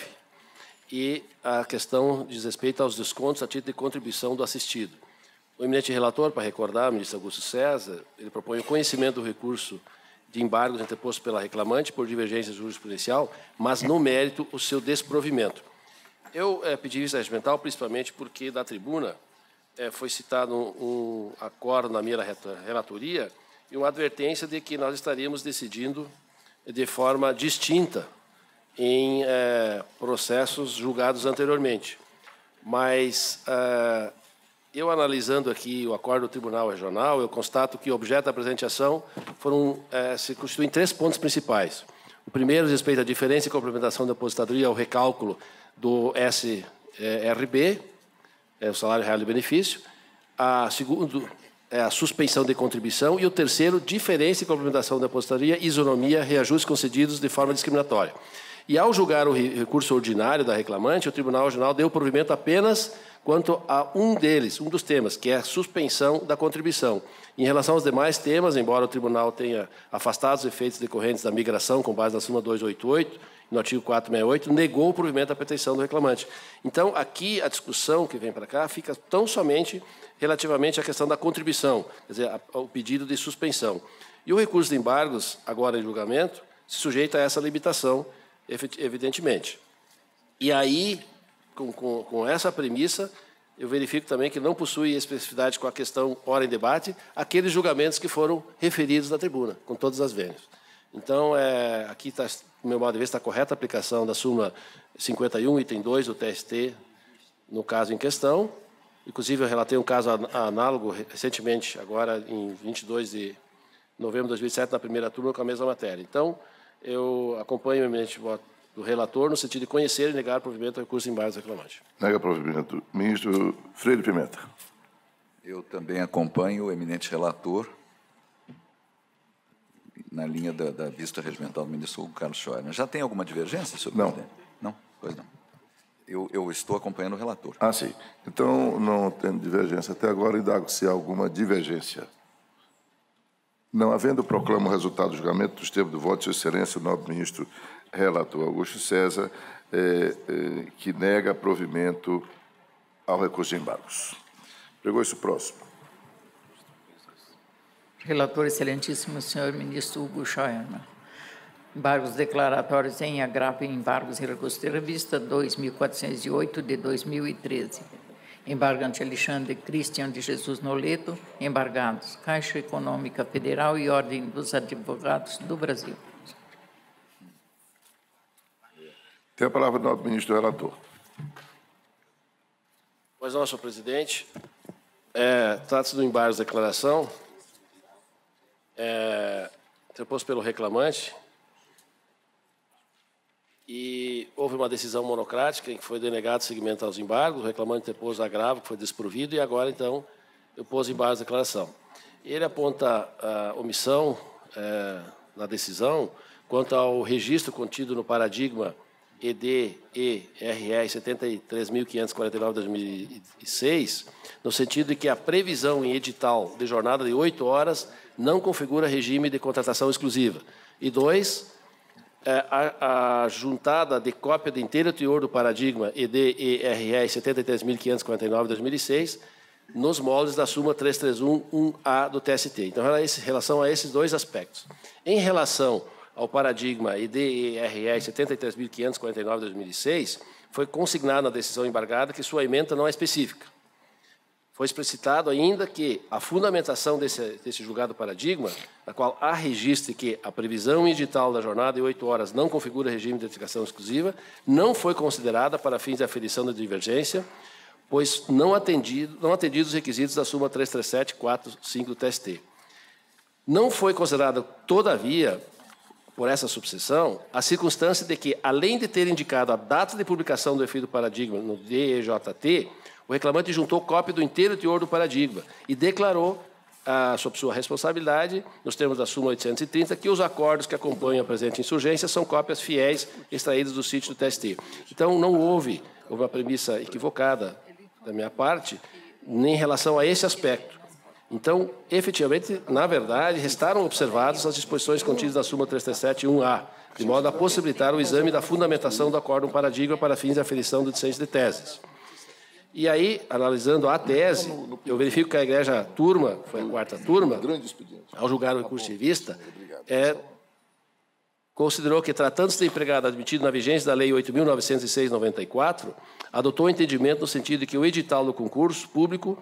e a questão diz respeito aos descontos a título de contribuição do assistido. O eminente relator, para recordar, o ministro Augusto César, ele propõe o conhecimento do recurso de embargos interposto pela reclamante por divergência jurisprudencial, mas, no mérito, o seu desprovimento. Eu pedi vista regimental principalmente porque, da tribuna, foi citado um acordo na minha relatoria e uma advertência de que nós estaríamos decidindo de forma distinta em processos julgados anteriormente. Mas, eu analisando aqui o acordo do Tribunal Regional, eu constato que o objeto da presente ação se constitui em 3 pontos principais. O primeiro respeita à diferença e complementação da aposentadoria ao recálculo do SRB, o salário real e benefício. A segundo é a suspensão de contribuição e o terceiro, diferença e complementação da aposentadoria, isonomia, reajustes concedidos de forma discriminatória. E ao julgar o recurso ordinário da reclamante, o Tribunal Regional deu provimento apenas quanto a um dos temas, que é a suspensão da contribuição. Em relação aos demais temas, embora o Tribunal tenha afastado os efeitos decorrentes da migração com base na súmula 288, no artigo 468, negou o provimento da pretensão do reclamante. Então, aqui, a discussão que vem para cá fica tão somente relativamente à questão da contribuição, quer dizer, ao pedido de suspensão. E o recurso de embargos, agora em julgamento, se sujeita a essa limitação, evidentemente. E aí, com essa premissa, eu verifico também que não possui especificidade com a questão hora em debate aqueles julgamentos que foram referidos na tribuna, com todas as vênias. Então, aqui está, no meu modo de ver, está a correta a aplicação da súmula 51, item 2 do TST, no caso em questão. Inclusive, eu relatei um caso análogo recentemente, agora em 22 de novembro de 2007, na primeira turma, com a mesma matéria. Então, eu acompanho o eminente voto do relator no sentido de conhecer e negar provimento ao recurso de embargos reclamante. Nega provimento. Ministro Freire Pimenta. Eu também acompanho o eminente relator na linha da vista regimental do ministro Carlos Scheuer. Já tem alguma divergência, senhor presidente? Não? Pois não. Eu estou acompanhando o relator. Ah, sim. Então, não tem divergência até agora, indago se há alguma divergência. Não havendo, proclamo o resultado do julgamento dos termos do voto de Sua Excelência, o nobre ministro relator Augusto César, que nega provimento ao recurso de embargos. Pregou-se o próximo. Relator excelentíssimo senhor ministro Hugo Scheuer. Embargos declaratórios em agravo e embargos em recurso de revista 2408 de 2013. Embargo ante Alexandre Cristian de Jesus Noleto, embargados Caixa Econômica Federal e Ordem dos Advogados do Brasil. Tem a palavra o nobre ministro relator. Pois não, senhor presidente. Trata-se do embargo de declaração interposto pelo reclamante e houve uma decisão monocrática em que foi denegado seguimento aos embargos, o reclamante interpôs agravo, que foi desprovido, e agora, então, eu pôs embargo de declaração. Ele aponta a omissão na decisão quanto ao registro contido no paradigma ED-ERR 73.549/2006, no sentido de que a previsão em edital de jornada de 8 horas não configura regime de contratação exclusiva. E 2, a juntada de cópia de inteiro teor do paradigma ED-ERR 73.549/2006 nos moldes da súmula 331-1A do TST. Então, em relação a esses 2 aspectos. Em relação ao paradigma ED-ERR 73.549/2006, foi consignado na decisão embargada que sua ementa não é específica. Foi explicitado ainda que a fundamentação desse julgado paradigma, na qual há registro que a previsão edital da jornada de 8 horas não configura regime de identificação exclusiva, não foi considerada para fins de aferição da divergência, pois não atendidos os requisitos da súmula 337.4.5 do TST. Não foi considerada, todavia, por essa subseção, a circunstância de que, além de ter indicado a data de publicação do efeito do paradigma no DEJT, o reclamante juntou cópia do inteiro teor do paradigma e declarou, sob sua responsabilidade, nos termos da súmula 830, que os acordos que acompanham a presente insurgência são cópias fiéis extraídas do sítio do TST. Então, não houve uma premissa equivocada da minha parte em relação a esse aspecto. Então, efetivamente, na verdade, restaram observadas as disposições contidas na súmula 337-1A, de modo a possibilitar o exame da fundamentação do acórdão paradigma para fins de aferição do discente de teses. E aí, analisando a tese, eu verifico que a egrégia turma, foi a quarta turma, ao julgar o recurso de vista, considerou que, tratando-se de empregado admitido na vigência da Lei 8.906/94, adotou o entendimento no sentido de que o edital do concurso público,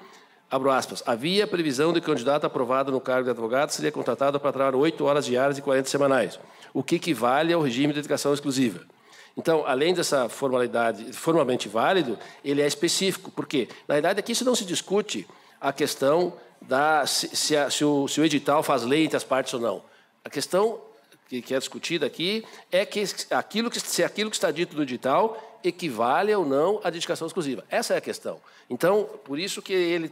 abro aspas, havia previsão de que o candidato aprovado no cargo de advogado seria contratado para trabalhar 8 horas diárias e 40 semanais, o que equivale ao regime de dedicação exclusiva. Então, além dessa formalidade, formalmente válido, ele é específico, porque, na verdade, aqui isso não se discute a questão se o edital faz lei entre as partes ou não. A questão que é discutida aqui é que se aquilo que está dito no edital equivale ou não à dedicação exclusiva. Essa é a questão. Então, por isso que ele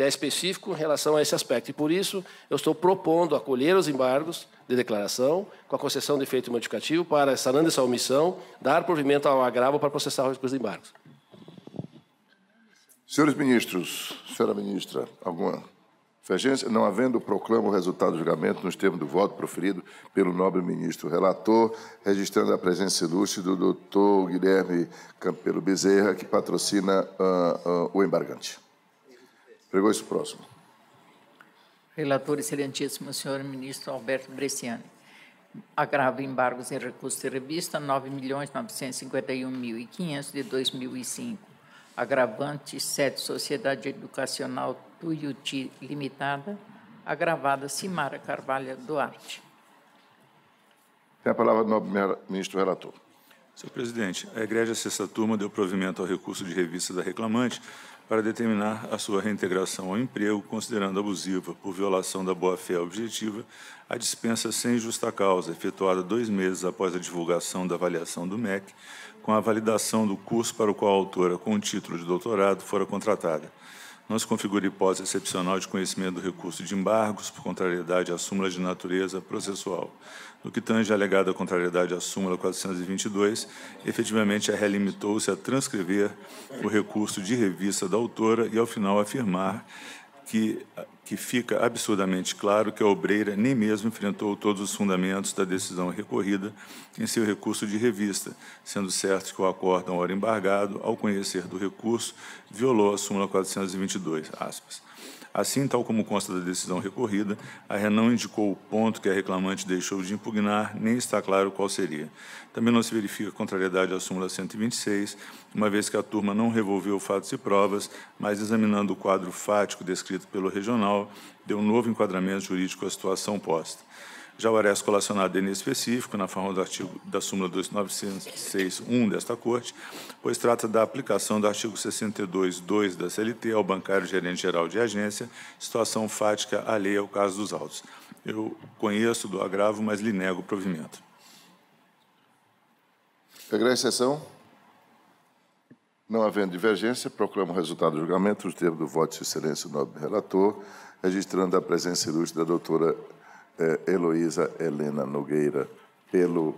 é específico em relação a esse aspecto. E, por isso, eu estou propondo acolher os embargos de declaração, com a concessão de efeito modificativo, para, sanando essa omissão, dar provimento ao agravo para processar o recurso de embargos. Senhores ministros, senhora ministra, alguma divergência? Não havendo, proclamo o resultado do julgamento nos termos do voto proferido pelo nobre ministro relator, registrando a presença ilustre do doutor Guilherme Campelo Bezerra, que patrocina o embargante. Pregou-se o próximo. Relator, excelentíssimo senhor ministro Alberto Bresciani. Agravo embargos em recurso de revista 9.951.500 de 2005. Agravante 7, Sociedade Educacional Tuiuti Limitada. Agravada Cimara Carvalho Duarte. Tem a palavra o nobre ministro relator. Senhor presidente, a egrégia sexta turma deu provimento ao recurso de revista da reclamante para determinar a sua reintegração ao emprego, considerando abusiva, por violação da boa-fé objetiva, a dispensa sem justa causa, efetuada 2 meses após a divulgação da avaliação do MEC, com a validação do curso para o qual a autora, com o título de doutorado, fora contratada. Não se configura hipótese excepcional de conhecimento do recurso de embargos por contrariedade à súmula de natureza processual. No que tange a alegada contrariedade à súmula 422, efetivamente a relimitou-se a transcrever o recurso de revista da autora e, ao final, afirmar que fica absurdamente claro que a obreira nem mesmo enfrentou todos os fundamentos da decisão recorrida em seu recurso de revista, sendo certo que o acórdão ora embargado, ao conhecer do recurso, violou a súmula 422, aspas. Assim, tal como consta da decisão recorrida, a ré não indicou o ponto que a reclamante deixou de impugnar, nem está claro qual seria. Também não se verifica contrariedade à súmula 126, uma vez que a turma não revolveu fatos e provas, mas, examinando o quadro fático descrito pelo regional, deu um novo enquadramento jurídico à situação posta. Já o aresto colacionado é inespecífico, na forma do artigo da súmula 2906.1 desta Corte, pois trata da aplicação do artigo 62.2 da CLT ao bancário gerente geral de agência, situação fática alheia ao caso dos autos. Eu conheço do agravo, mas lhe nego o provimento. Pegarei a sessão. Não havendo divergência, proclamo o resultado do julgamento nos termos do voto de excelência do nobre relator, registrando a presença ilustre da doutora Heloísa Helena Nogueira, pelo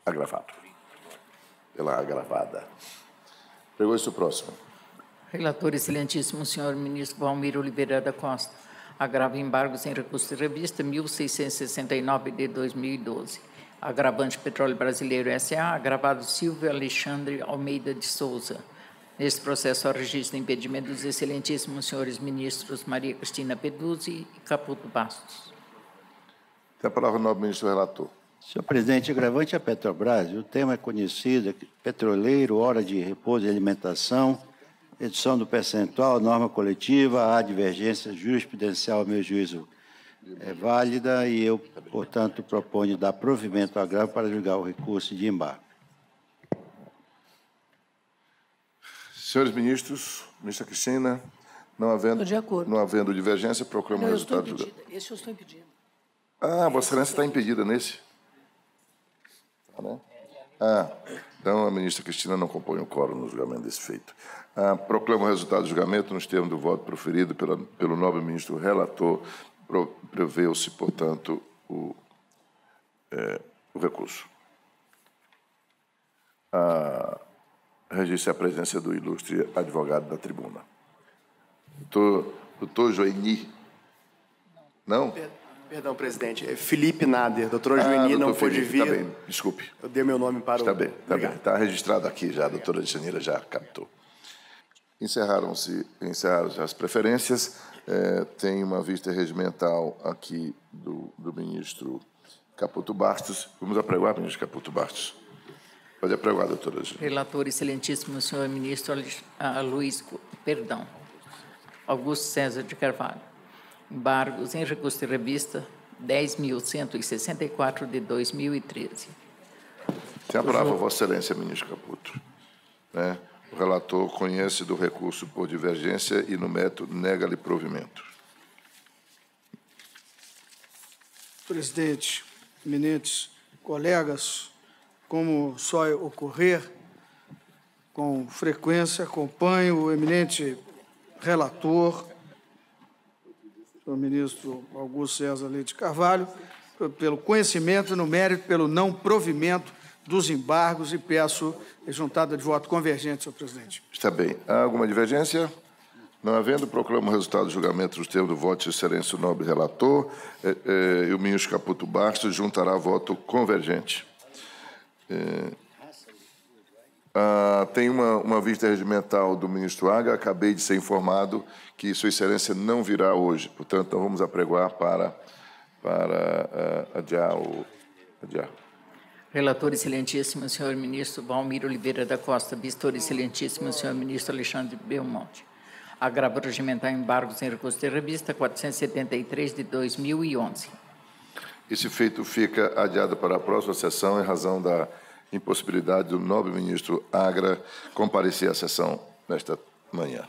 agravado. Pela agravada. Pregou-se o próximo. Relator, excelentíssimo senhor ministro Valmir Oliveira da Costa. Agravo embargos em recurso de revista 1669 de 2012. Agravante Petróleo Brasileiro S.A., agravado Silvio Alexandre Almeida de Souza. Neste processo, ao registro de impedimento dos excelentíssimos senhores ministros Maria Cristina Peduzzi e Caputo Bastos. Tem a palavra o nobre ministro relator. Senhor presidente, agravante a Petrobras, o tema é conhecido, petroleiro, hora de repouso e alimentação, edição do percentual, norma coletiva, há divergência jurisprudencial, ao meu juízo, é válida e eu, portanto, proponho dar provimento ao agravo para julgar o recurso de embargo. Senhores ministros, ministra Cristina, não havendo divergência, proclamo o resultado do julgamento. Esse eu estou impedindo. Ah, Vossa Excelência está impedida nesse? Tá, né? Então a ministra Cristina não compõe o quórum no julgamento desse feito. Proclamo o resultado do julgamento nos termos do voto proferido pelo nobre ministro relator. Preveu-se, portanto, o recurso. Registre a presença do ilustre advogado da tribuna. Doutor Joeni. Não? Perdão, presidente. É Felipe Nader. Doutora Joeni não pôde vir. Está bem, desculpe. Eu dei meu nome para Está bem, está bem. Está registrado aqui já, a doutora Janira já captou. Encerraram-se as preferências. Tem uma vista regimental aqui do ministro Caputo Bastos. Vamos apregoar, ministro Caputo Bastos. Pode apregoar, doutora. Relator, excelentíssimo senhor ministro Augusto César de Carvalho. Embargos em recurso de revista 10.164 de 2013. Tem a palavra, Vossa Excelência, ministro Caputo. O relator conhece do recurso por divergência e, no método, nega-lhe provimento. Presidente, eminentes colegas, como só ocorrer, com frequência acompanho o eminente relator, o ministro Augusto César Leite Carvalho, pelo conhecimento no mérito, pelo não provimento dos embargos e peço a juntada de voto convergente, senhor presidente. Está bem. Há alguma divergência? Não havendo, proclamo o resultado do julgamento dos termos do voto de excelência do nobre relator e o ministro Caputo Bastos juntará voto convergente. Tem uma vista regimental do ministro Agra. Acabei de ser informado que sua excelência não virá hoje. Portanto, não vamos apregoar para adiar. Relator, excelentíssimo senhor ministro Valmir Oliveira da Costa. Vistor, excelentíssimo senhor ministro Alexandre Belmonte. Agravo regimental embargos em recurso de revista 473 de 2011. Esse feito fica adiado para a próxima sessão em razão da impossibilidade do nobre ministro Agra comparecer à sessão nesta manhã.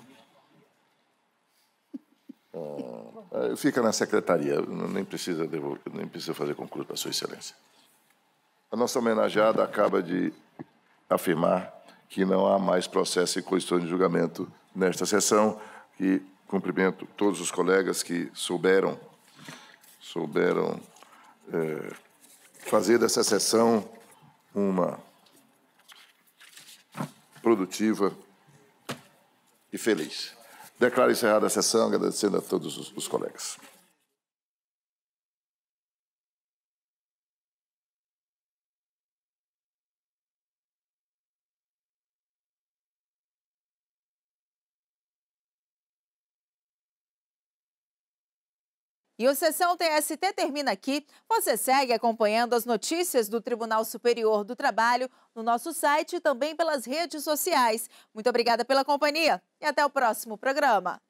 Fica na secretaria, nem precisa fazer concurso para Sua Excelência. A nossa homenageada acaba de afirmar que não há mais processo e questão de julgamento nesta sessão, e cumprimento todos os colegas que souberam fazer dessa sessão uma produtiva e feliz. Declaro encerrada a sessão, agradecendo a todos os colegas. E o Sessão TST termina aqui. Você segue acompanhando as notícias do Tribunal Superior do Trabalho no nosso site e também pelas redes sociais. Muito obrigada pela companhia e até o próximo programa.